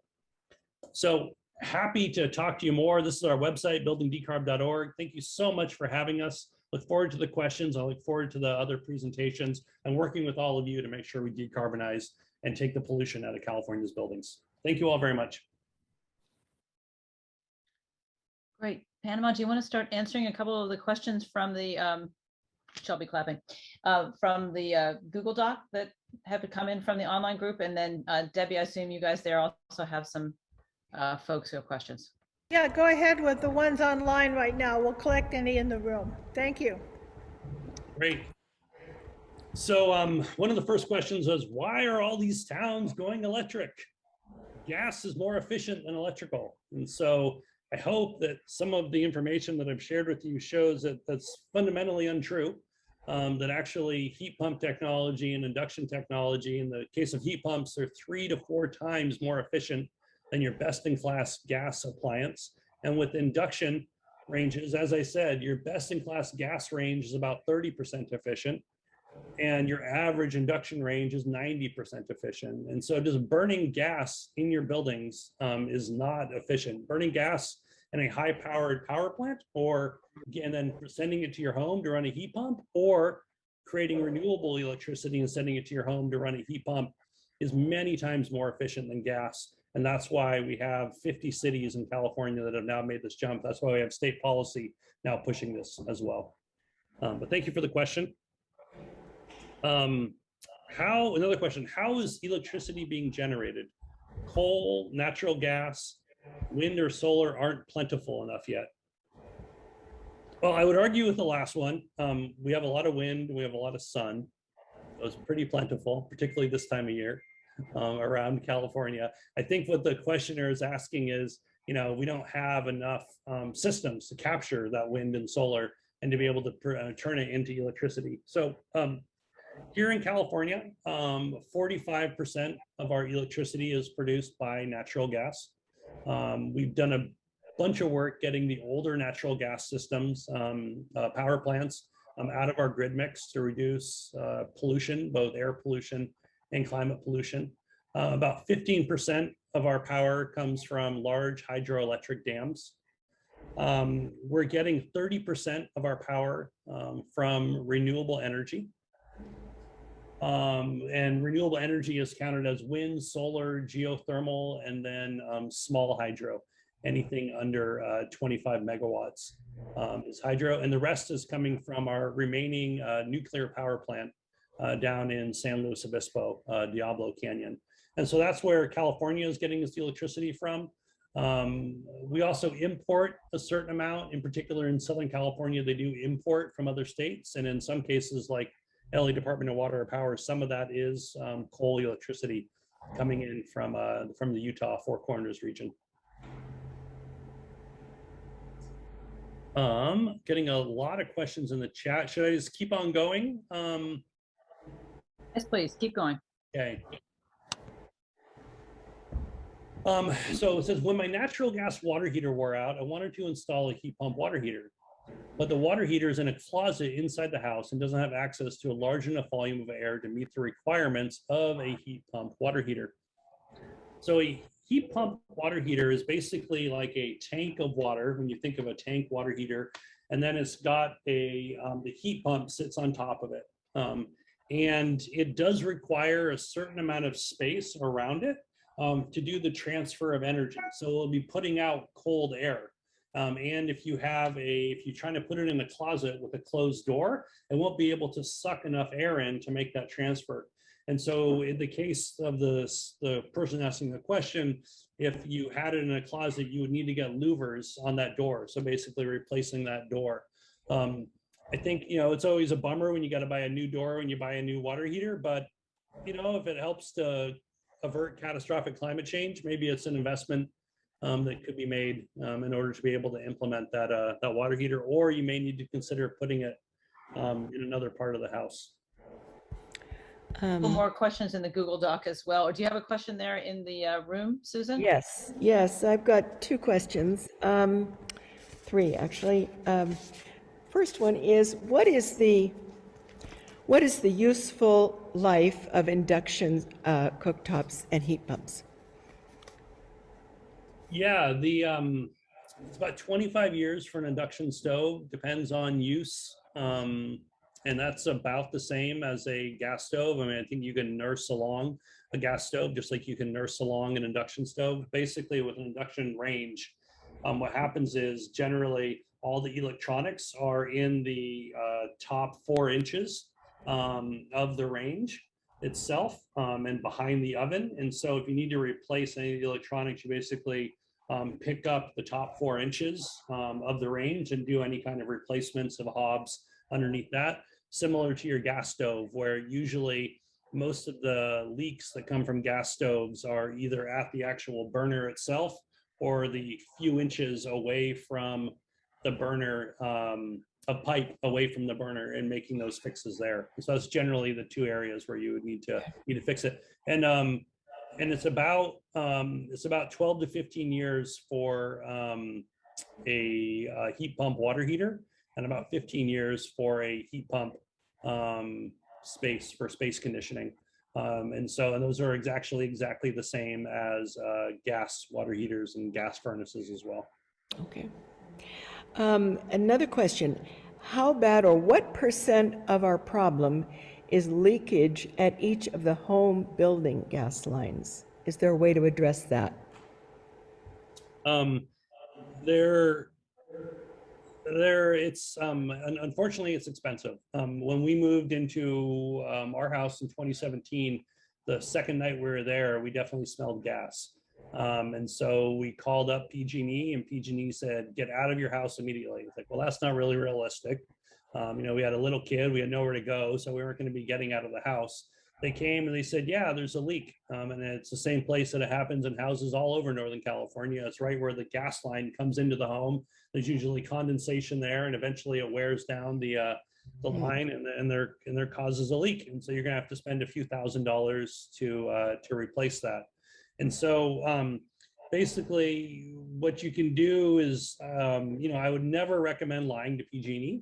So happy to talk to you more. This is our website, buildingdecarb.org. Thank you so much for having us. Look forward to the questions. I look forward to the other presentations and working with all of you to make sure we decarbonize and take the pollution out of California's buildings. Thank you all very much. Great. Panama, do you want to start answering a couple of the questions from the, Shelby clapping, from the Google Doc that have come in from the online group? And then Debbie, I assume you guys there also have some folks who have questions. Yeah, go ahead with the ones online right now. We'll collect any in the room. Thank you. Great. So one of the first questions was, why are all these towns going electric? Gas is more efficient than electrical. And so I hope that some of the information that I've shared with you shows that that's fundamentally untrue, that actually heat pump technology and induction technology, in the case of heat pumps, they're 3 to 4 times more efficient than your best-in-class gas appliance. And with induction ranges, as I said, your best-in-class gas range is about 30% efficient, and your average induction range is 90% efficient. And so just burning gas in your buildings is not efficient. Burning gas in a high-powered power plant, and then sending it to your home to run a heat pump, or creating renewable electricity and sending it to your home to run a heat pump, is many times more efficient than gas. And that's why we have 50 cities in California that have now made this jump. That's why we have state policy now pushing this as well. But thank you for the question. Another question, how is electricity being generated? Coal, natural gas, wind or solar aren't plentiful enough yet. Well, I would argue with the last one. We have a lot of wind, we have a lot of sun. It's pretty plentiful, particularly this time of year around California. I think what the questioner is asking is, we don't have enough systems to capture that wind and solar and to be able to turn it into electricity. So here in California, 45% of our electricity is produced by natural gas. We've done a bunch of work getting the older natural gas systems, power plants, out of our grid mix to reduce pollution, both air pollution and climate pollution. About 15% of our power comes from large hydroelectric dams. We're getting 30% of our power from renewable energy. And renewable energy is counted as wind, solar, geothermal, and then small hydro. Anything under 25 megawatts is hydro. And the rest is coming from our remaining nuclear power plant down in San Luis Obispo, Diablo Canyon. And so that's where California is getting its electricity from. We also import a certain amount, in particular in Southern California, they do import from other states. And in some cases like LA Department of Water and Power, some of that is coal electricity coming in from the Utah Four Corners region. Getting a lot of questions in the chat. Should I just keep on going? Yes, please, keep going. Okay. So it says, when my natural gas water heater wore out, I wanted to install a heat pump water heater. But the water heater is in a closet inside the house and doesn't have access to a large enough volume of air to meet the requirements of a heat pump water heater. So a heat pump water heater is basically like a tank of water, when you think of a tank water heater, and then it's got the heat pump sits on top of it. And it does require a certain amount of space around it to do the transfer of energy. So it'll be putting out cold air. And if you're trying to put it in a closet with a closed door, it won't be able to suck enough air in to make that transfer. And so in the case of the person asking the question, if you had it in a closet, you would need to get louvers on that door. So basically replacing that door. I think, it's always a bummer when you got to buy a new door when you buy a new water heater, but if it helps to avert catastrophic climate change, maybe it's an investment that could be made in order to be able to implement that water heater, or you may need to consider putting it in another part of the house. More questions in the Google Doc as well. Or do you have a question there in the room, Susan? Yes, I've got two questions, three actually. First one is, what is the useful life of induction cooktops and heat pumps? Yeah, it's about 25 years for an induction stove, depends on use. And that's about the same as a gas stove. I mean, I think you can nurse along a gas stove, just like you can nurse along an induction stove. Basically with an induction range, what happens is generally all the electronics are in the top 4 inches of the range itself and behind the oven. And so if you need to replace any of the electronics, you basically pick up the top 4 inches of the range and do any kind of replacements of hobs underneath that, similar to your gas stove, where usually most of the leaks that come from gas stoves are either at the actual burner itself or the few inches away from the burner, a pipe away from the burner, and making those fixes there. So that's generally the 2 areas where you would need to fix it. And it's about 12 to 15 years for a heat pump water heater, and about 15 years for a heat pump space conditioning. And those are exactly the same as gas water heaters and gas furnaces as well. Okay. Another question, how bad or what % of our problem is leakage at each of the home building gas lines? Is there a way to address that? Unfortunately, it's expensive. When we moved into our house in 2017, the second night we were there, we definitely smelled gas. And so we called up PG&E, and PG&E said, get out of your house immediately. It's like, well, that's not really realistic. We had a little kid, we had nowhere to go, so we weren't going to be getting out of the house. They came and they said, yeah, there's a leak. And it's the same place that it happens in houses all over Northern California. It's right where the gas line comes into the home. There's usually condensation there, and eventually it wears down the line, and there causes a leak. And so you're gonna have to spend a few $1,000s to replace that. And so basically what you can do is, I would never recommend lying to PG&E,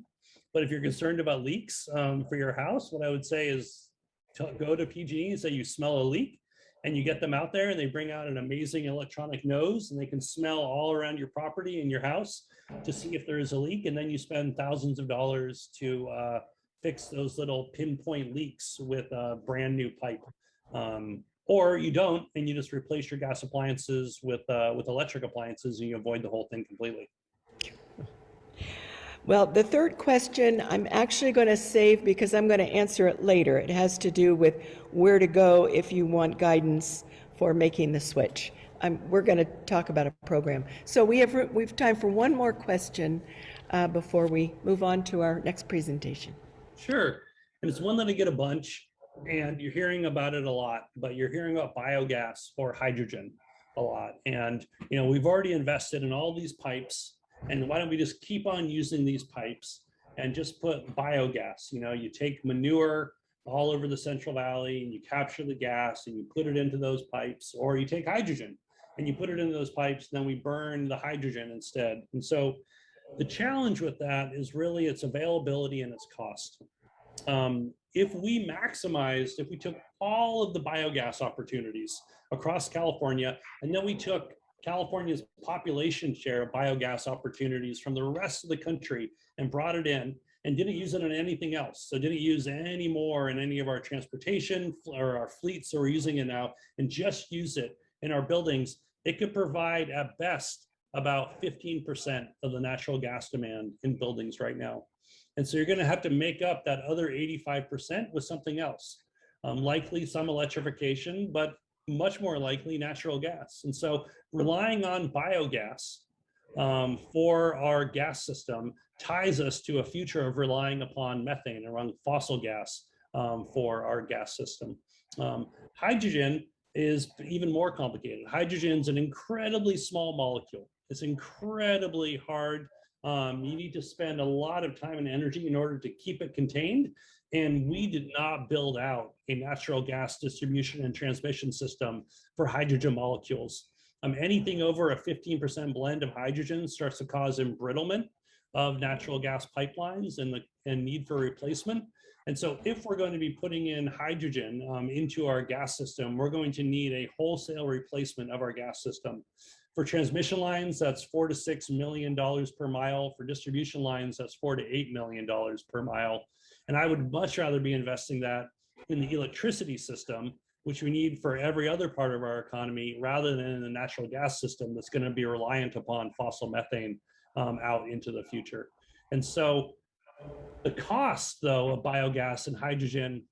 but if you're concerned about leaks for your house, what I would say is go to PG&E and say you smell a leak, and you get them out there and they bring out an amazing electronic nose and they can smell all around your property and your house to see if there is a leak. And then you spend thousands of dollars to fix those little pinpoint leaks with a brand new pipe. Or you don't, and you just replace your gas appliances with electric appliances, and you avoid the whole thing completely. Well, the third question I'm actually going to save because I'm going to answer it later. It has to do with where to go if you want guidance for making the switch. We're going to talk about a program. So we've time for one more question before we move on to our next presentation. Sure, and it's one that I get a bunch, and you're hearing about it a lot, but you're hearing about biogas or hydrogen a lot. And we've already invested in all these pipes. And why don't we just keep on using these pipes and just put biogas? You take manure all over the Central Valley and you capture the gas and you put it into those pipes, or you take hydrogen and you put it into those pipes, and then we burn the hydrogen instead. And so the challenge with that is really its availability and its cost. If we took all of the biogas opportunities across California, and then we took California's population share of biogas opportunities from the rest of the country and brought it in and didn't use it in anything else. So didn't use any more in any of our transportation or our fleets that we're using it now, and just use it in our buildings, it could provide at best about 15% of the natural gas demand in buildings right now. And so you're going to have to make up that other 85% with something else, likely some electrification, but much more likely natural gas. And so relying on biogas for our gas system ties us to a future of relying upon methane, around fossil gas for our gas system. Hydrogen is even more complicated. Hydrogen is an incredibly small molecule. It's incredibly hard. You need to spend a lot of time and energy in order to keep it contained. And we did not build out a natural gas distribution and transmission system for hydrogen molecules. Anything over a 15% blend of hydrogen starts to cause embrittlement of natural gas pipelines and need for replacement. And so if we're going to be putting in hydrogen into our gas system, we're going to need a wholesale replacement of our gas system. For transmission lines, that's $4 to $6 million per mile. For distribution lines, that's $4 to $8 million per mile. And I would much rather be investing that in the electricity system, which we need for every other part of our economy, rather than in the natural gas system that's going to be reliant upon fossil methane out into the future. And so the cost, though, of biogas and hydrogen,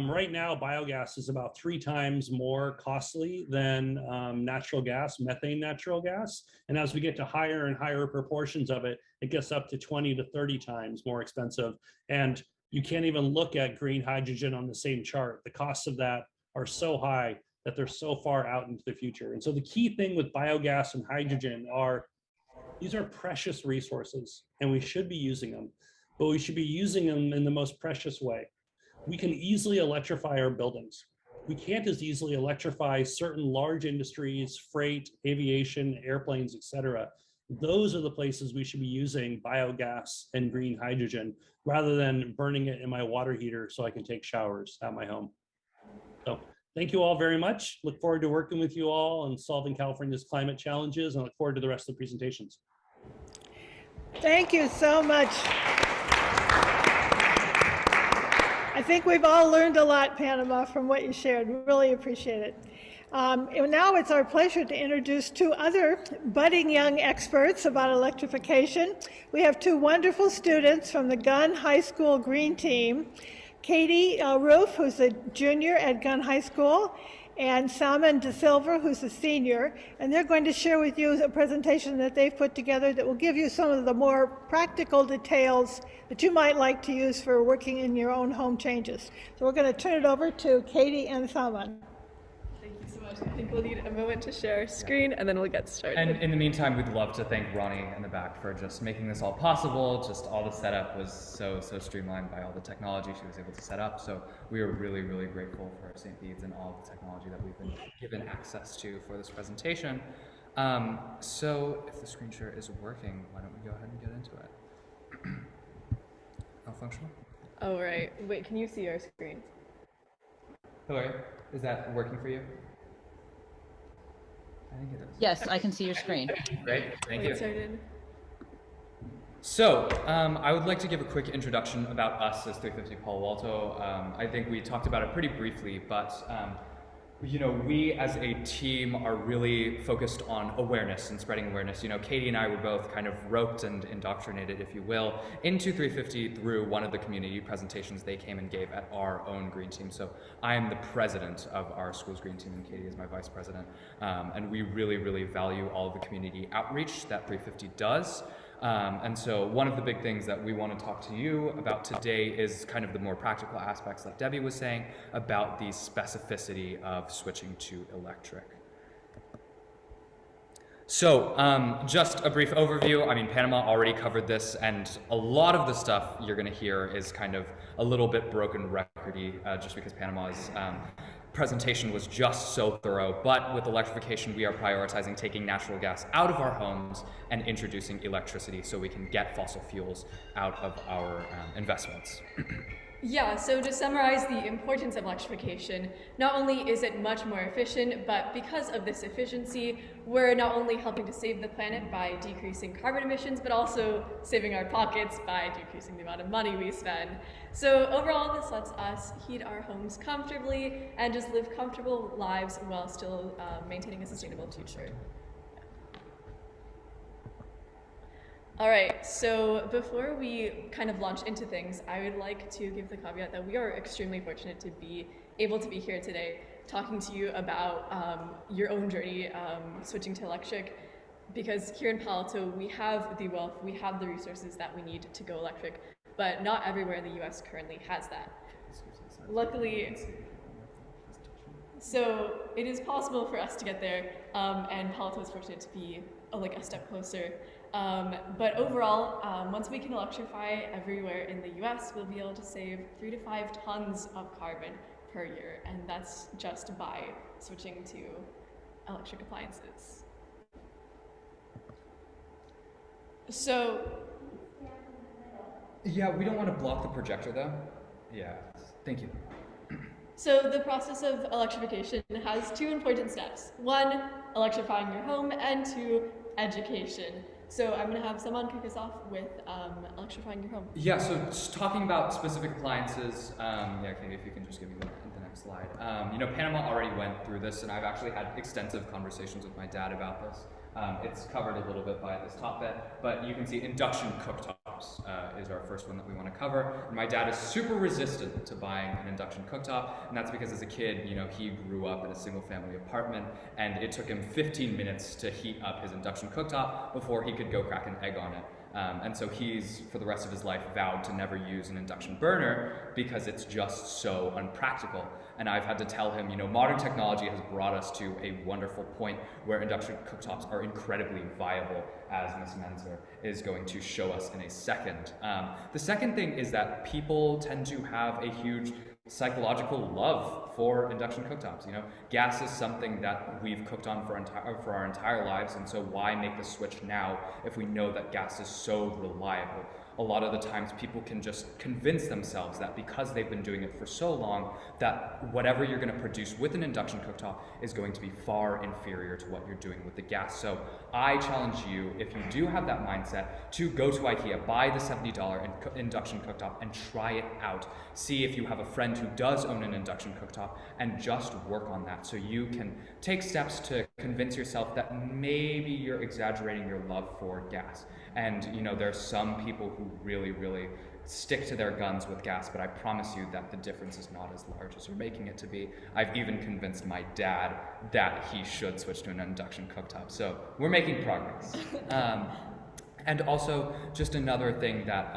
right now, biogas is about 3 times more costly than natural gas, methane natural gas. And as we get to higher and higher proportions of it, it gets up to 20 to 30 times more expensive. And you can't even look at green hydrogen on the same chart. The costs of that are so high that they're so far out into the future. And so the key thing with biogas and hydrogen these are precious resources, and we should be using them, but we should be using them in the most precious way. We can easily electrify our buildings. We can't as easily electrify certain large industries, freight, aviation, airplanes, et cetera. Those are the places we should be using biogas and green hydrogen, rather than burning it in my water heater so I can take showers at my home. So thank you all very much. Look forward to working with you all on solving California's climate challenges, and look forward to the rest of the presentations. Thank you so much. I think we've all learned a lot, Panama, from what you shared. We really appreciate it. And now it's our pleasure to introduce 2 other budding young experts about electrification. We have 2 wonderful students from the Gunn High School Green Team, Katie Rueff, who's a junior at Gunn High School, and Saman Silva, who's a senior, and they're going to share with you a presentation that they've put together that will give you some of the more practical details that you might like to use for working in your own home changes. So we're going to turn it over to Katie and Saman. Thank you so much. I think we'll need a moment to share our screen, and then we'll get started. And in the meantime, we'd love to thank Ronnie in the back for just making this all possible. Just all the setup was so streamlined by all the technology she was able to set up. So we are really, really grateful for St. Bede's and all the technology that we've been given access to for this presentation. So if the screen share is working, why don't we go ahead and get into it? Malfunctional? Oh, right. Wait, can you see our screen? Hillary, is that working for you? I think it is. Yes, I can see your screen. Great, thank Wait, you. started. So, I would like to give a quick introduction about us as 350 Palo Alto. I think we talked about it pretty briefly, but you know, we as a team are really focused on awareness and spreading awareness. You know, Katie and I were both kind of roped and indoctrinated, if you will, into 350 through one of the community presentations they came and gave at our own green team. So I am the president of our school's green team, and Katie is my vice president. And we really, really value all of the community outreach that 350 does. And so one of the big things that we want to talk to you about today is kind of the more practical aspects, like Debbie was saying, about the specificity of switching to electric. So just a brief overview. I mean, Panama already covered this, and a lot of the stuff you're going to hear is kind of a little bit broken record-y, just because Panama's presentation was just so thorough. But with electrification, we are prioritizing taking natural gas out of our homes and introducing electricity so we can get fossil fuels out of our investments. Yeah, so to summarize the importance of electrification, not only is it much more efficient, but because of this efficiency, we're not only helping to save the planet by decreasing carbon emissions, but also saving our pockets by decreasing the amount of money we spend. So overall, this lets us heat our homes comfortably and just live comfortable lives while still maintaining a sustainable future. All right, so before we kind of launch into things, I would like to give the caveat that we are extremely fortunate to be able to be here today talking to you about your own journey switching to electric, because here in Palo Alto, we have the wealth, we have the resources that we need to go electric, but not everywhere in the US currently has that. Luckily, so it is possible for us to get there, and Palo Alto is fortunate to be like a step closer. But overall, once we can electrify everywhere in the US, we'll be able to save 3 to 5 tons of carbon per year, and that's just by switching to electric appliances. So, Yeah, we don't want to block the projector though. Yeah, thank you. so the process of electrification has 2 important steps. 1, electrifying your home, and 2, education. So I'm going to have Saman kick us off with electrifying your home. Yeah, so just talking about specific appliances, yeah, Katie, if you can just give me the next slide. You know, Panama already went through this, and I've actually had extensive conversations with my dad about this. It's covered a little bit by this top bit, but you can see induction cooktops is our first one that we want to cover. And my dad is super resistant to buying an induction cooktop, and that's because as a kid, you know, he grew up in a single-family apartment, and it took him 15 minutes to heat up his induction cooktop before he could go crack an egg on it. And so he's, for the rest of his life, vowed to never use an induction burner because it's just so unpractical. And I've had to tell him, you know, modern technology has brought us to a wonderful point where induction cooktops are incredibly viable, as Ms. Mentzer is going to show us in a second. The second thing is that people tend to have a huge psychological love for induction cooktops. You know, gas is something that we've cooked on for our entire lives, and so why make the switch now if we know that gas is so reliable? A lot of the times people can just convince themselves that because they've been doing it for so long, that whatever you're going to produce with an induction cooktop is going to be far inferior to what you're doing with the gas. So I challenge you, if you do have that mindset, to go to IKEA, buy the $70 induction cooktop and try it out. See if you have a friend who does own an induction cooktop and just work on that so you can take steps to convince yourself that maybe you're exaggerating your love for gas. And you know, there's some people who really, really stick to their guns with gas, but I promise you that the difference is not as large as you're making it to be. I've even convinced my dad that he should switch to an induction cooktop. So we're making progress. And also, just another thing that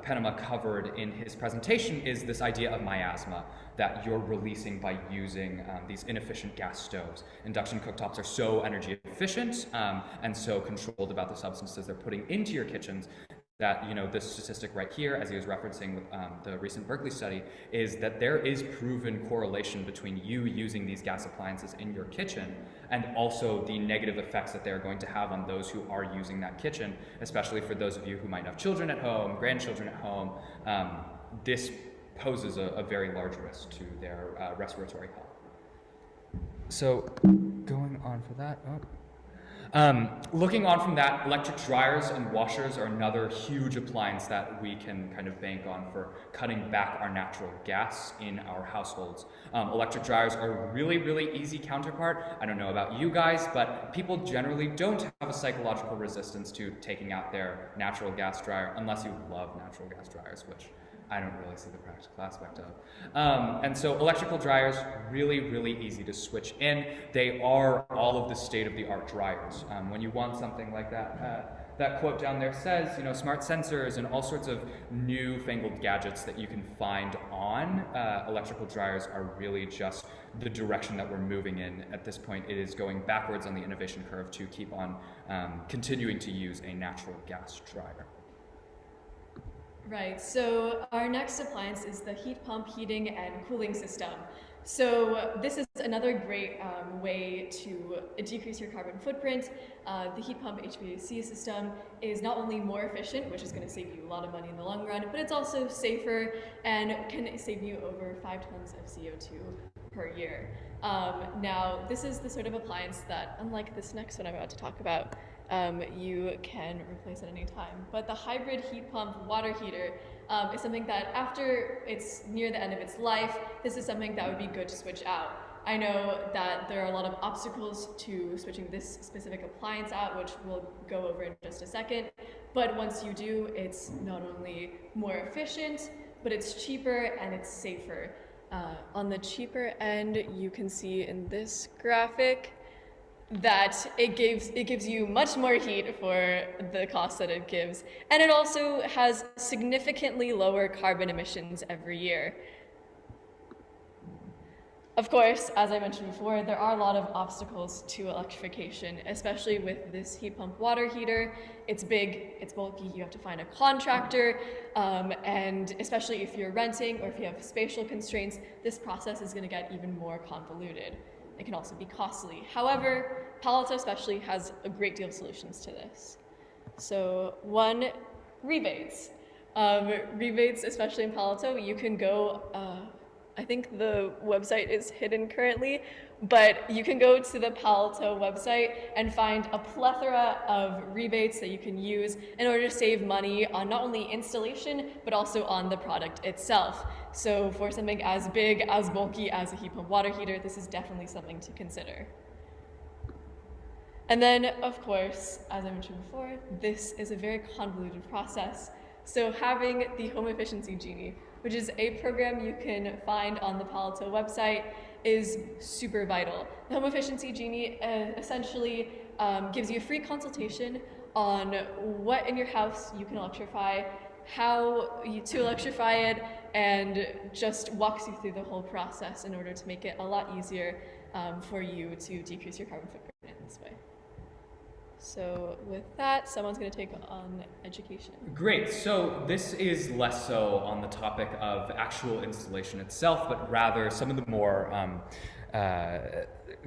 Panama covered in his presentation is this idea of miasma that you're releasing by using these inefficient gas stoves. Induction cooktops are so energy efficient and so controlled about the substances they're putting into your kitchens that, you know, this statistic right here, as he was referencing with the recent Berkeley study, is that there is proven correlation between you using these gas appliances in your kitchen and also the negative effects that they're going to have on those who are using that kitchen, especially for those of you who might have children at home, grandchildren at home. This poses a very large risk to their respiratory health. So going on for that, looking on from that, electric dryers and washers are another huge appliance that we can kind of bank on for cutting back our natural gas in our households. Electric dryers are a really, really easy counterpart. I don't know about you guys, but people generally don't have a psychological resistance to taking out their natural gas dryer unless you love natural gas dryers, which I don't really see the practical aspect of. And so electrical dryers, really, really easy to switch in. They are all of the state-of-the-art dryers. When you want something like that, that quote down there says, you know, smart sensors and all sorts of newfangled gadgets that you can find on electrical dryers are really just the direction that we're moving in. At this point, it is going backwards on the innovation curve to keep on continuing to use a natural gas dryer. Right, so our next appliance is the heat pump heating and cooling system. So this is another great way to decrease your carbon footprint. The heat pump HVAC system is not only more efficient, which is going to save you a lot of money in the long run, but it's also safer and can save you over 5 tons of CO2 per year. Now, this is the sort of appliance that, unlike this next one I'm about to talk about, you can replace at any time. But the hybrid heat pump water heater is something that after it's near the end of its life, this is something that would be good to switch out. I know that there are a lot of obstacles to switching this specific appliance out, which we'll go over in just a second. But once you do, it's not only more efficient, but it's cheaper and it's safer. On the cheaper end, you can see in this graphic that it gives you much more heat for the cost that it gives, and it also has significantly lower carbon emissions every year. Of course, as I mentioned before, there are a lot of obstacles to electrification, especially with this heat pump water heater. It's big, it's bulky, you have to find a contractor, and especially if you're renting or if you have spatial constraints, this process is going to get even more convoluted. It can also be costly. However, Palo Alto especially has a great deal of solutions to this. So one, rebates. Rebates, especially in Palo Alto, you can go, I think the website is hidden currently, but you can go to the Palo Alto website and find a plethora of rebates that you can use in order to save money on not only installation, but also on the product itself. So for something as big, as bulky as a heat pump water heater, this is definitely something to consider. And then, of course, as I mentioned before, this is a very convoluted process. So having the Home Efficiency Genie, which is a program you can find on the Palo Alto website, is super vital. The Home Efficiency Genie essentially gives you a free consultation on what in your house you can electrify, how to electrify it, and just walks you through the whole process in order to make it a lot easier for you to decrease your carbon footprint in this way. So with that, someone's going to take on education. Great. So this is less so on the topic of actual installation itself, but rather some of the more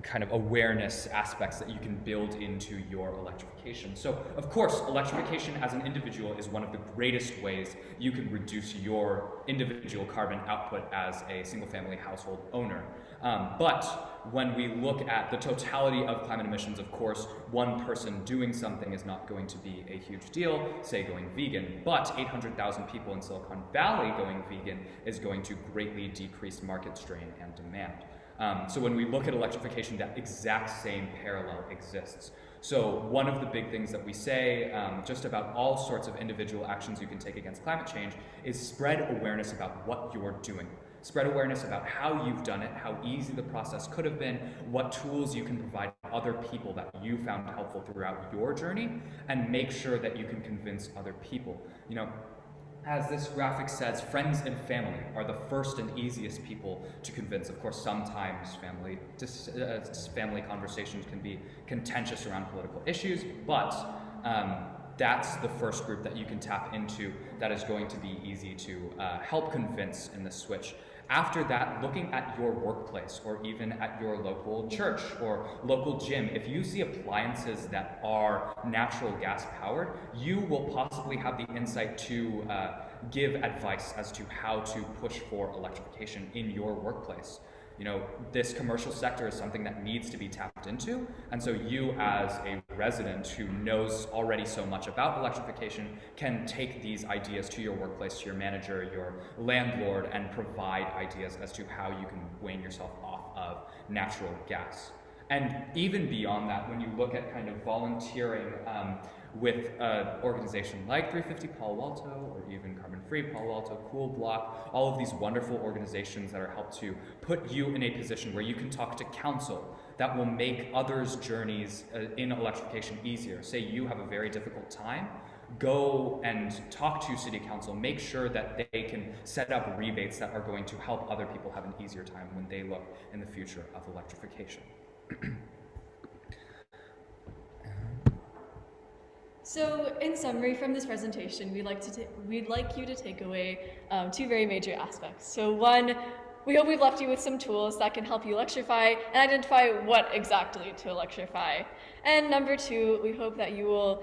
kind of awareness aspects that you can build into your electrification. So, of course, electrification as an individual is one of the greatest ways you can reduce your individual carbon output as a single-family household owner. But when we look at the totality of climate emissions, of course, one person doing something is not going to be a huge deal, say going vegan, but 800,000 people in Silicon Valley going vegan is going to greatly decrease market strain and demand. So when we look at electrification, that exact same parallel exists. So one of the big things that we say just about all sorts of individual actions you can take against climate change is spread awareness about what you're doing. Spread awareness about how you've done it, how easy the process could have been, what tools you can provide other people that you found helpful throughout your journey, and make sure that you can convince other people. You know, as this graphic says, friends and family are the first and easiest people to convince. Of course, sometimes family conversations can be contentious around political issues, but that's the first group that you can tap into that is going to be easy to help convince in the switch. After that, looking at your workplace or even at your local church or local gym, if you see appliances that are natural gas powered, you will possibly have the insight to give advice as to how to push for electrification in your workplace. You know, this commercial sector is something that needs to be tapped into, and so you as a resident who knows already so much about electrification can take these ideas to your workplace, to your manager, your landlord, and provide ideas as to how you can wane yourself off of natural gas. And even beyond that, when you look at kind of volunteering with an organization like 350 Palo Alto, or even Carbon Free Palo Alto, Cool Block, all of these wonderful organizations that are helped to put you in a position where you can talk to council that will make others' journeys in electrification easier. Say you have a very difficult time, go and talk to city council, make sure that they can set up rebates that are going to help other people have an easier time when they look in the future of electrification. So, in summary from this presentation, we'd like you to take away two very major aspects. So, one, we hope we've left you with some tools that can help you electrify and identify what exactly to electrify. And number two, we hope that you will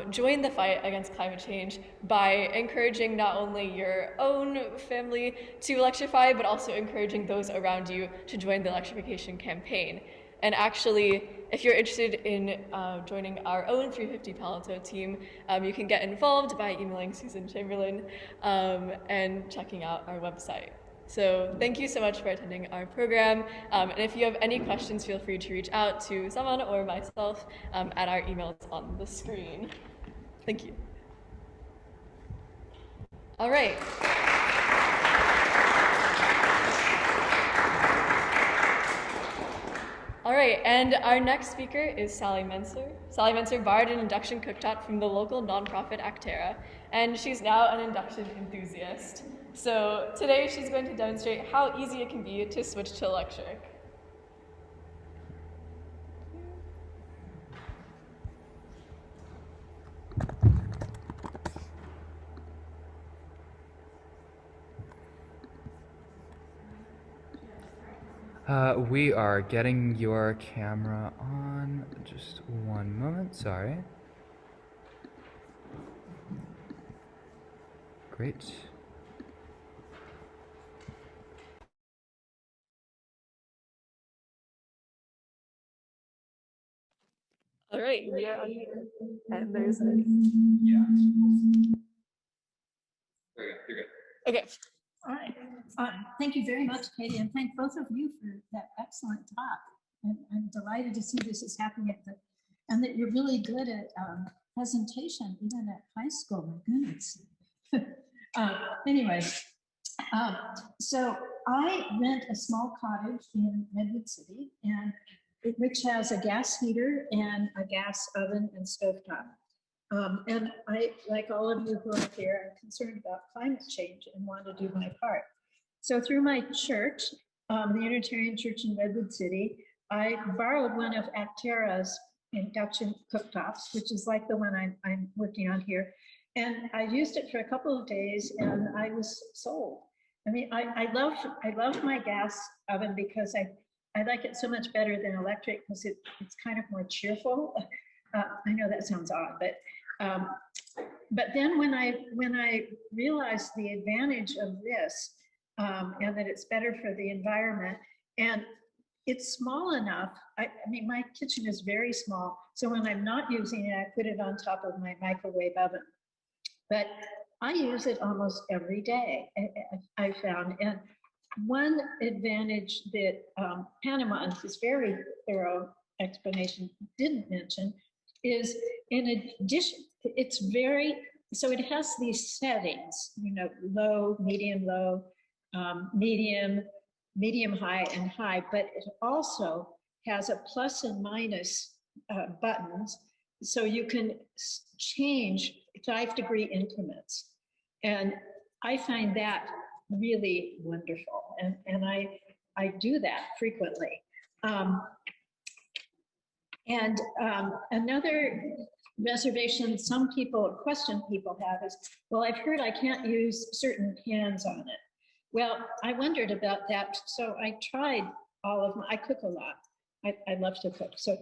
join the fight against climate change by encouraging not only your own family to electrify, but also encouraging those around you to join the electrification campaign. And actually, if you're interested in joining our own 350 Palo Alto team, you can get involved by emailing Susan Chamberlain and checking out our website. So thank you so much for attending our program. And if you have any questions, feel free to reach out to Saman or myself at our emails on the screen. Thank you. All right. All right, and our next speaker is Sally Mentzer. Sally Mentzer borrowed an induction cooktop from the local nonprofit Actera, and she's now an induction enthusiast. So today she's going to demonstrate how easy it can be to switch to electric. We are getting your camera on. Just one moment, sorry. Great. All right, we are on and there's a... Yeah. There you go, you're good. Okay. All right. Thank you very much, Katie, and thank both of you for that excellent talk. I'm delighted to see this is happening and that you're really good at presentation, even at high school. My goodness. Anyway, so I rent a small cottage in Redwood City, and which has a gas heater and a gas oven and stovetop. And I, like all of you who are here, I'm concerned about climate change and want to do my part. So through my church, the Unitarian Church in Redwood City, I borrowed one of Actera's induction cooktops, which is like the one I'm working on here. And I used it for a couple of days and I was sold. I mean, I love my gas oven because I like it so much better than electric because it's kind of more cheerful. I know that sounds odd, but then when I realized the advantage of this and that it's better for the environment, and it's small enough. I mean, my kitchen is very small, so when I'm not using it, I put it on top of my microwave oven. But I use it almost every day, I found. And one advantage that Panama, in his very thorough explanation, didn't mention is, in addition, it's very, so it has these settings, you know, low, medium, medium, high, and high, but it also has a plus and minus buttons, so you can change 5-degree increments. And I find that really wonderful, and I do that frequently. Another reservation some people or question people have is, well, I've heard I can't use certain pans on it. Well, I wondered about that. So I tried all of my, I cook a lot. I love to cook. So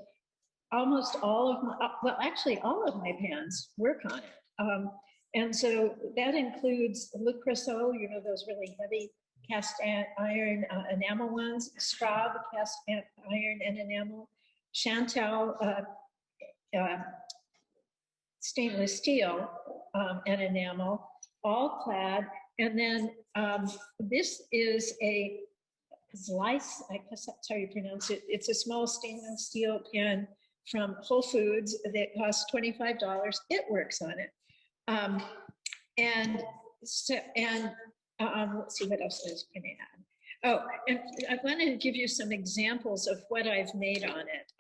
almost all of my, well, actually all of my pans work on it. And so that includes Le Creusot, you know, those really heavy cast iron enamel ones, Straub cast iron and enamel, Chantal stainless steel and enamel, all clad. And then this is a Zeiss, I guess that's how you pronounce it. It's a small stainless steel pan from Whole Foods that costs $25. It works on it. And so, let's see what else I was going to add. Oh, and I wanted to give you some examples of what I've made on it,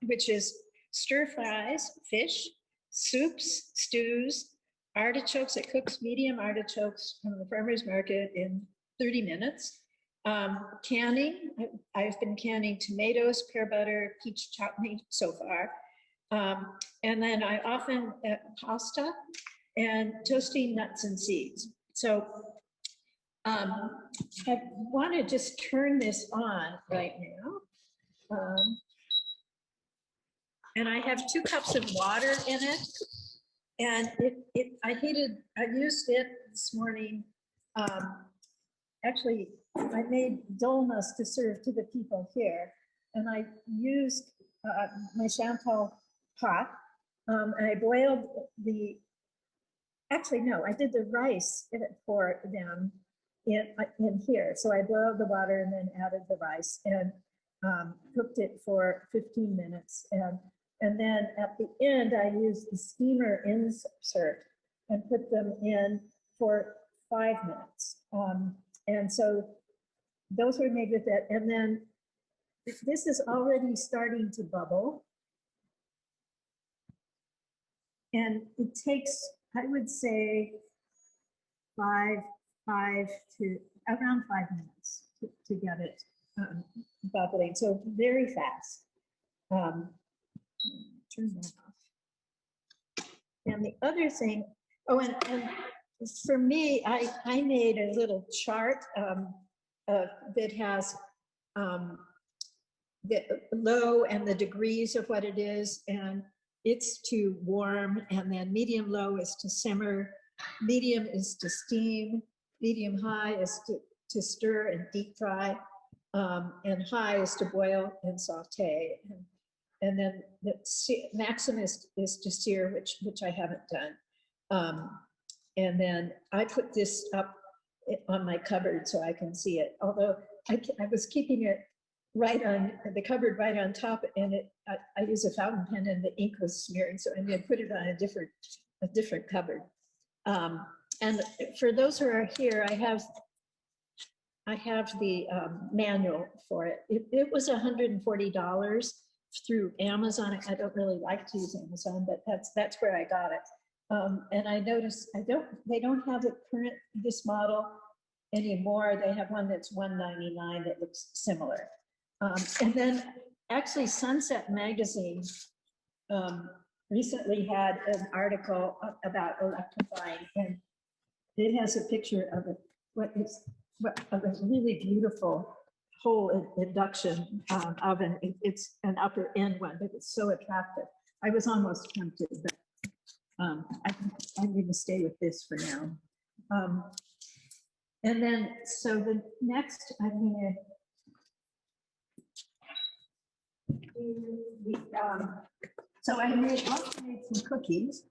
which is stir fries, fish, soups, stews, artichokes. It cooks medium artichokes from the farmer's market in 30 minutes. Canning, I've been canning tomatoes, pear butter, peach chutney so far. And then I often pasta and toasting nuts and seeds. So I want to just turn this on right now. And I have 2 cups of water in it. And I used it this morning. Actually, I made dolmas to serve to the people here. And I used my Chantal pot. And I boiled actually, no, I did the rice for them in here. So I boiled the water and then added the rice and cooked it for 15 minutes. And then at the end, I used the steamer insert and put them in for 5 minutes. And so those were made with it. And then this is already starting to bubble. And it takes, I would say, around 5 minutes to get it bubbling. So very fast. Turn that off. And the other thing, oh, and for me, I made a little chart that has the low and the degrees of what it is, and it's to warm, and then medium low is to simmer, medium is to steam, medium high is to stir and deep fry, and high is to boil and saute. And then the maximum is to sear, which I haven't done. And then I put this up on my cupboard so I can see it. Although I was keeping it right on the cupboard, right on top, and I use a fountain pen and the ink was smeared, so I'm going to put it on a different cupboard. And for those who are here, I have the manual for it. It was $140 through Amazon. I don't really like to use Amazon, but that's where I got it. And I noticed they don't have this model anymore. They have one that's $199 that looks similar. And then actually Sunset Magazine recently had an article about electrifying, and it has a picture of a really beautiful whole induction oven. It's an upper end one, but it's so attractive. I was almost tempted, but I'm going to stay with this for now. And then, so the next, I'm going to so I also made some cookies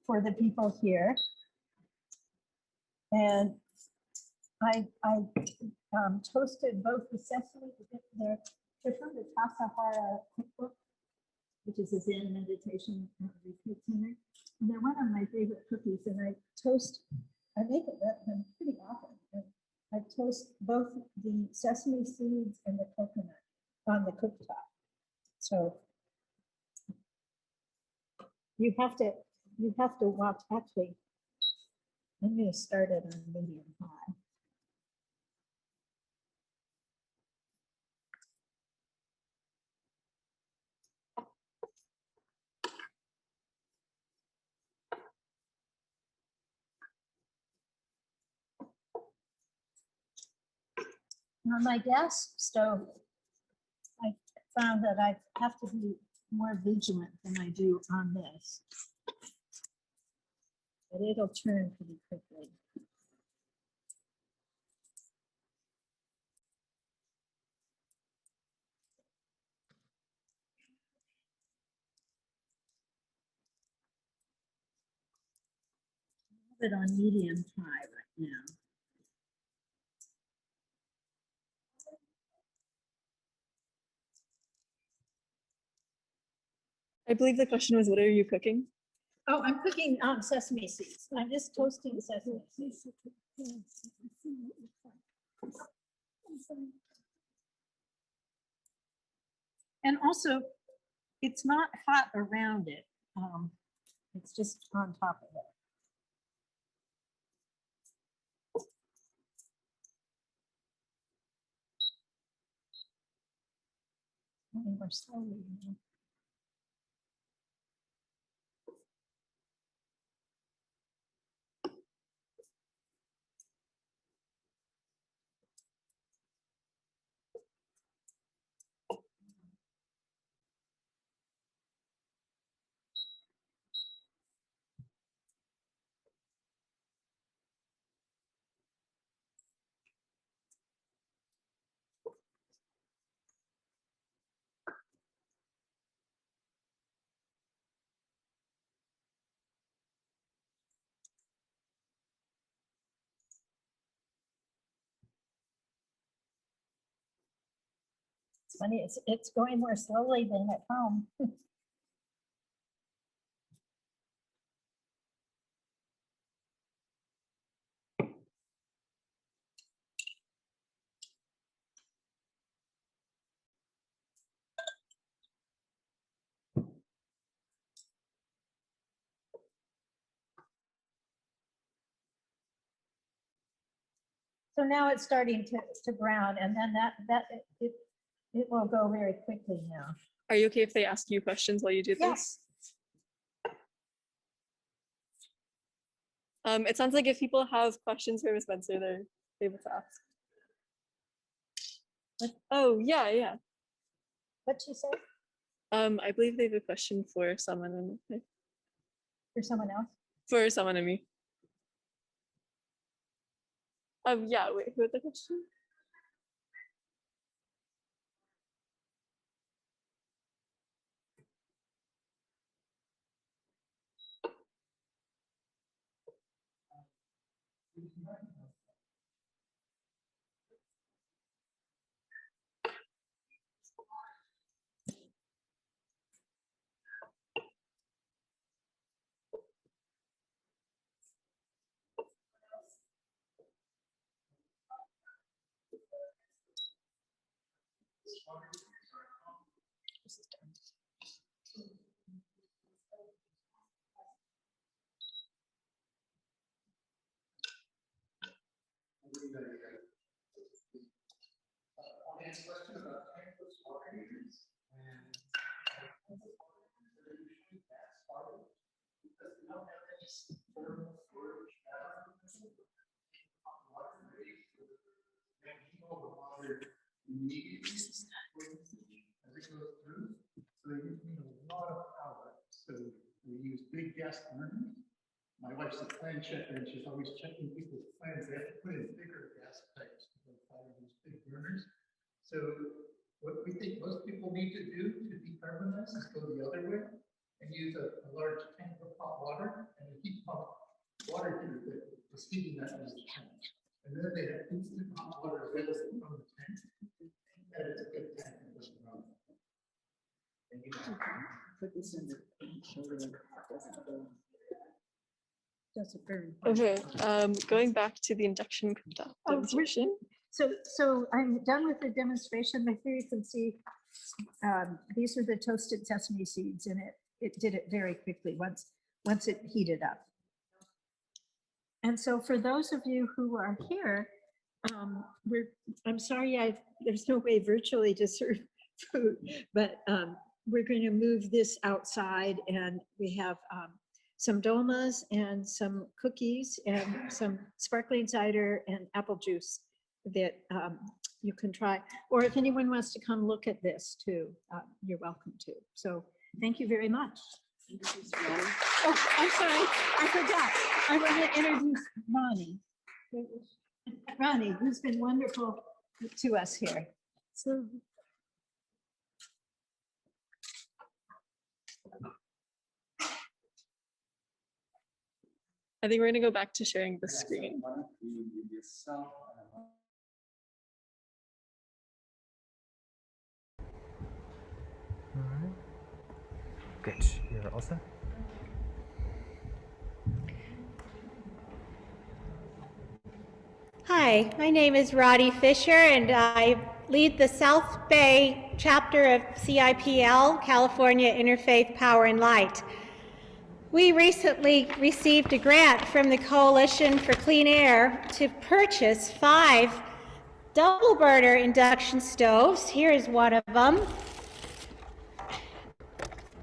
for the people here, and I toasted both the sesame. They're from the Tasahara cookbook, which is a Zen meditation retreat center, and they're one of my favorite cookies. And I make them pretty often. And I toast both the sesame seeds and the coconut on the cooktop. So you have to watch. Actually, I'm going to start it on medium high. On my gas stove, I found that I have to be more vigilant than I do on this. But it'll turn pretty quickly. It on medium high right now. I believe the question was, what are you cooking? Oh, I'm cooking sesame seeds. I'm just toasting sesame seeds. And also, it's not hot around it. It's just on top of it. Moving more slowly now. It's funny, it's going more slowly than at home. So now it's starting to brown, and then it will go very quickly now. Are you okay if they ask you questions while you do Yes. this? It sounds like if people have questions for Ms. Mentzer, they're able to ask. Oh, yeah. What'd she say? I believe they have a question for someone and For someone else? for someone and me. Yeah, wait, who had the question? So they use a lot of power. So we use big gas burners. My wife's a plan checker and she's always checking people's plans. They have to put in bigger gas pipes to fire these big burners. So what we think most people need to do to decarbonize is go the other way and use a large tank of hot water and a heat pump water heater that is heating that in the tank. And then they have instant hot water available from the tank. And it's a good tank. It doesn't run. Put this in the shoulder. Doesn't burn. Okay, going back to the induction demonstration. So I'm done with the demonstration. Here you can see these are the toasted sesame seeds, and it did it very quickly once it heated up. And so for those of you who are here, I'm sorry there's no way virtually to serve food, but we're going to move this outside, and we have some domas and some cookies and some sparkling cider and apple juice that you can try. Or if anyone wants to come look at this too, you're welcome to. So thank you very much. Oh, I'm sorry, I forgot. I want to introduce Ronnie. Ronnie, who's been wonderful to us here. So. I think we're gonna go back to sharing the screen. Good. You're all set? Hi, my name is Roddy Fisher, and I lead the South Bay chapter of CIPL, California Interfaith Power and Light. We recently received a grant from the Coalition for Clean Air to purchase 5 double burner induction stoves. Here is one of them.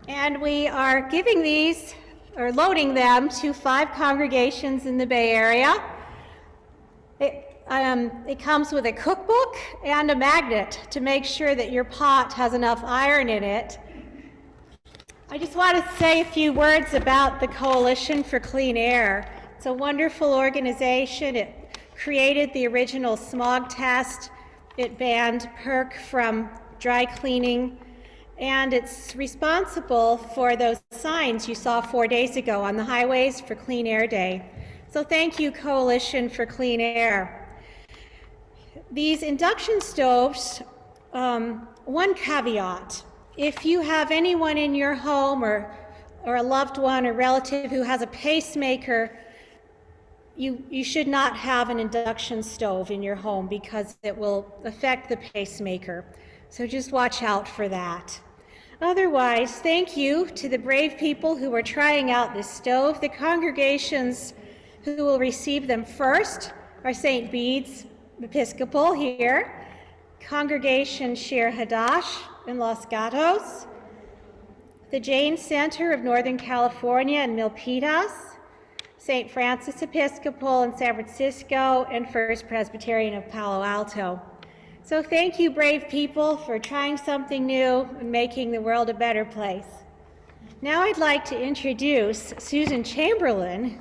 And we are giving these, or loading them, to 5 congregations in the Bay Area. It comes with a cookbook and a magnet to make sure that your pot has enough iron in it. I just want to say a few words about the Coalition for Clean Air. It's a wonderful organization. It created the original smog test. It banned PERC from dry cleaning. And it's responsible for those signs you saw 4 days ago on the highways for Clean Air Day. So thank you, Coalition for Clean Air. These induction stoves, one caveat. If you have anyone in your home or a loved one or relative who has a pacemaker, you should not have an induction stove in your home because it will affect the pacemaker. So just watch out for that. Otherwise, thank you to the brave people who are trying out this stove. The congregations who will receive them first are St. Bede's Episcopal here, Congregation Shir Hadash in Los Gatos, the Jane Center of Northern California in Milpitas, St. Francis Episcopal in San Francisco, and First Presbyterian of Palo Alto. So thank you, brave people, for trying something new and making the world a better place. Now I'd like to introduce Susan Chamberlain,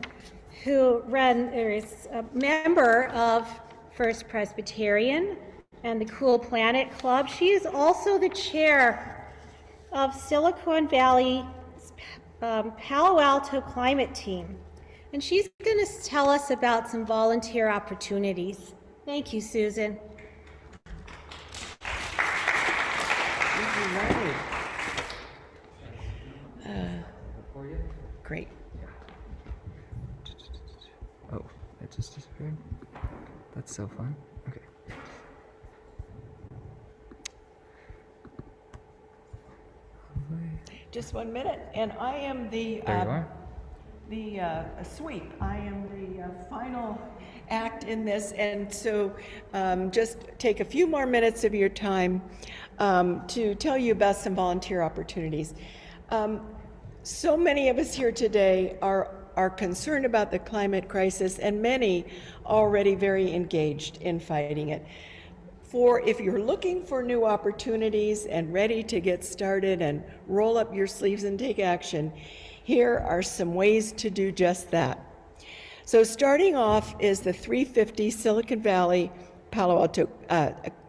who is a member of First Presbyterian and the Cool Planet Club. She is also the chair of Silicon Valley's Palo Alto climate team. And she's going to tell us about some volunteer opportunities. Thank you, Susan. Great. Oh, it just disappeared? That's so fun. Okay. Just 1 minute, and I am the There you are. sweep. I am the final act in this, and so just take a few more minutes of your time to tell you about some volunteer opportunities. So many of us here today are concerned about the climate crisis, and many already very engaged in fighting it. If you're looking for new opportunities and ready to get started and roll up your sleeves and take action, here are some ways to do just that. So starting off is the 350 Silicon Valley Palo Alto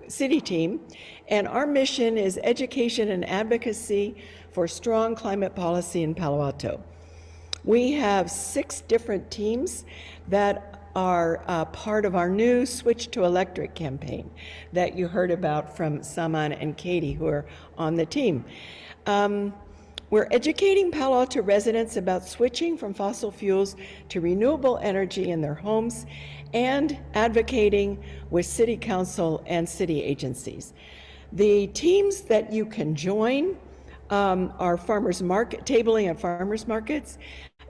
City Team, and our mission is education and advocacy for strong climate policy in Palo Alto. We have 6 different teams that are part of our new Switch to Electric campaign that you heard about from Saman and Katie, who are on the team. We're educating Palo Alto residents about switching from fossil fuels to renewable energy in their homes and advocating with City Council and city agencies. The teams that you can join are farmers market, tabling at farmers markets.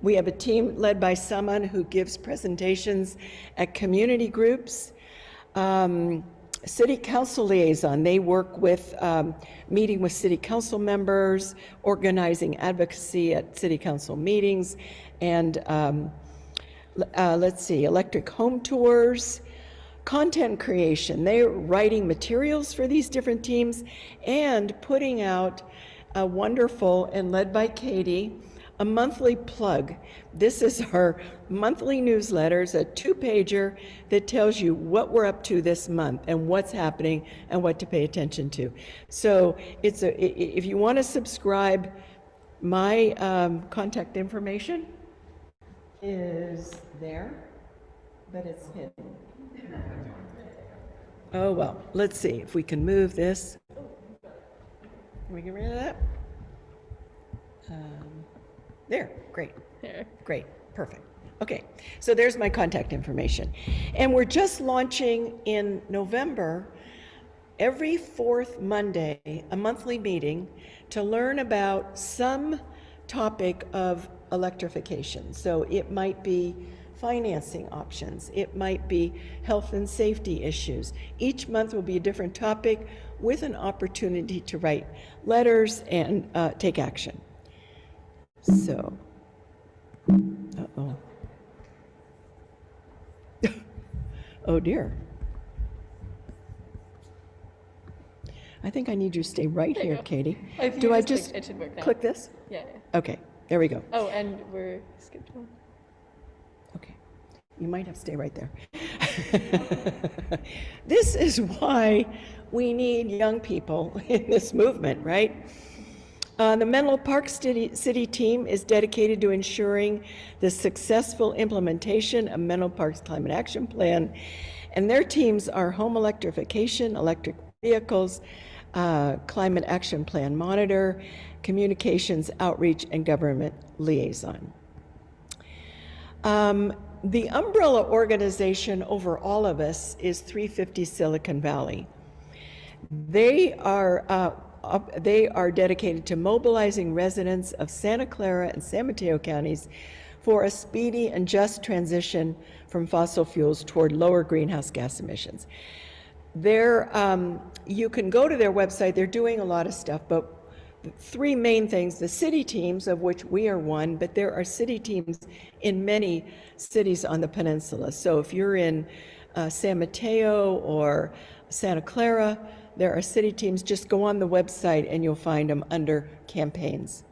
We have a team led by Saman who gives presentations at community groups. City Council liaison, they work with meeting with City Council members, organizing advocacy at City Council meetings, and let's see, electric home tours, Content creation. They're writing materials for these different teams and putting out a wonderful, and led by Katie, a monthly plug. This is our monthly newsletters, a 2-pager that tells you what we're up to this month and what's happening and what to pay attention to. So if you want to subscribe, my contact information is there, but it's hidden. Oh, well, let's see if we can move this. Can we get rid of that? There, great. There. Great, perfect. Okay, so there's my contact information. And we're just launching in November, every 4th Monday, a monthly meeting to learn about some topic of electrification. So it might be financing options, it might be health and safety issues. Each month will be a different topic with an opportunity to write letters and take action. So, uh-oh. Oh dear. I think I need you to stay right here, Katie. If you Do I click, just it should work now. click this? Yeah. Okay, there we go. Oh, and we're skipped one. Okay, you might have to stay right there. This is why we need young people in this movement, right? The Menlo Park City team is dedicated to ensuring the successful implementation of Menlo Park's Climate Action Plan, and their teams are Home Electrification, Electric Vehicles, Climate Action Plan Monitor, Communications Outreach, and Government Liaison. The umbrella organization over all of us is 350 Silicon Valley. They are dedicated to mobilizing residents of Santa Clara and San Mateo counties for a speedy and just transition from fossil fuels toward lower greenhouse gas emissions. You can go to their website. They're doing a lot of stuff, but 3 main things: the city teams, of which we are one, but there are city teams in many cities on the peninsula. So if you're in San Mateo or Santa Clara, there are city teams. Just go on the website and you'll find them under campaigns.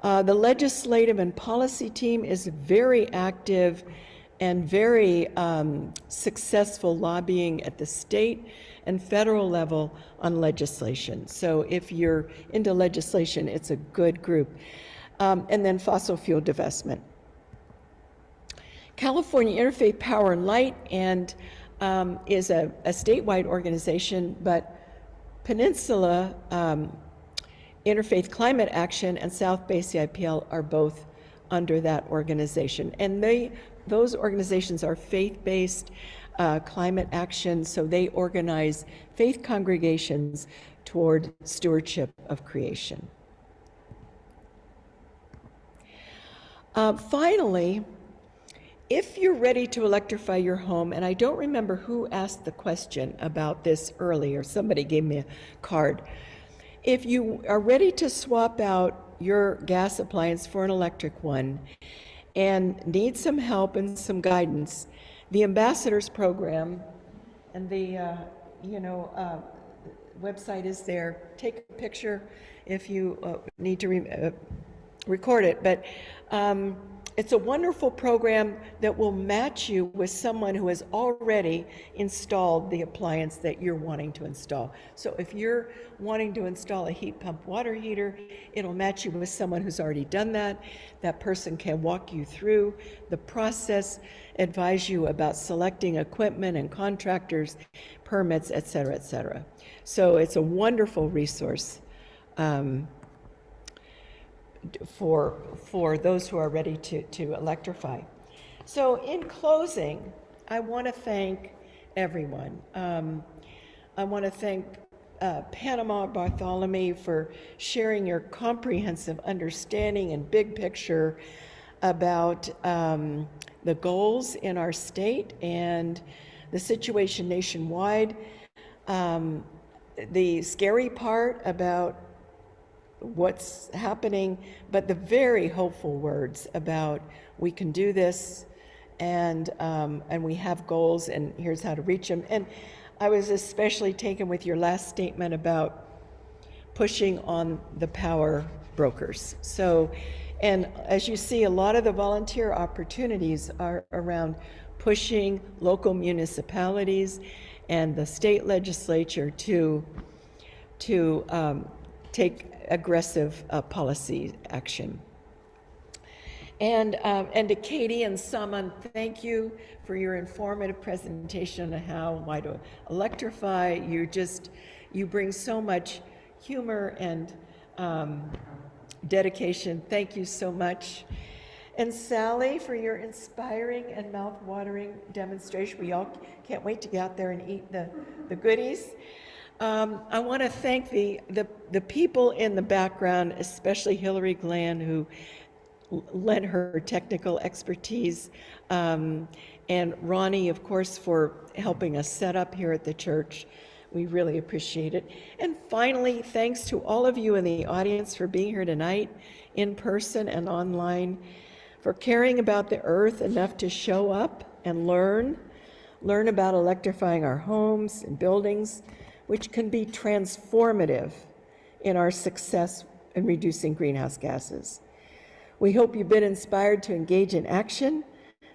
The legislative and policy team is very active and very successful lobbying at the state and federal level on legislation. So if you're into legislation, it's a good group. And then fossil fuel divestment. California Interfaith Power and Light is a statewide organization, but Peninsula Interfaith Climate Action and South Bay CIPL are both under that organization. And those organizations are faith-based climate action, so they organize faith congregations toward stewardship of creation. Finally, if you're ready to electrify your home, and I don't remember who asked the question about this earlier, somebody gave me a card. If you are ready to swap out your gas appliance for an electric one and need some help and some guidance, the Ambassadors Program and the website is there. Take a picture if you need to record it, but it's a wonderful program that will match you with someone who has already installed the appliance that you're wanting to install. So if you're wanting to install a heat pump water heater, it'll match you with someone who's already done that. That person can walk you through the process, advise you about selecting equipment and contractors, permits, et cetera, et cetera. So it's a wonderful resource for those who are ready to electrify. So in closing, I want to thank everyone. I want to thank Panama Bartholomy for sharing your comprehensive understanding and big picture about the goals in our state and the situation nationwide. The scary part about what's happening, but the very hopeful words about we can do this and we have goals, and here's how to reach them. And I was especially taken with your last statement about pushing on the power brokers. So, and as you see, a lot of the volunteer opportunities are around pushing local municipalities and the state legislature to take aggressive policy action. And to Katie and Saman, thank you for your informative presentation on why to electrify. You bring so much humor and dedication. Thank you so much. And Sally, for your inspiring and mouth-watering demonstration. We all can't wait to get out there and eat the goodies. I want to thank the people in the background, especially Hillary Glenn, who lent her technical expertise, and Ronnie, of course, for helping us set up here at the church. We really appreciate it. And finally, thanks to all of you in the audience for being here tonight, in person and online, for caring about the earth enough to show up and learn about electrifying our homes and buildings, which can be transformative in our success in reducing greenhouse gases. We hope you've been inspired to engage in action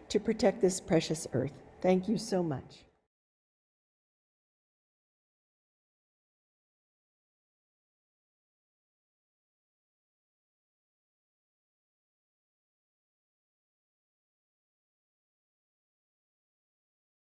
to protect this precious earth. Thank you so much.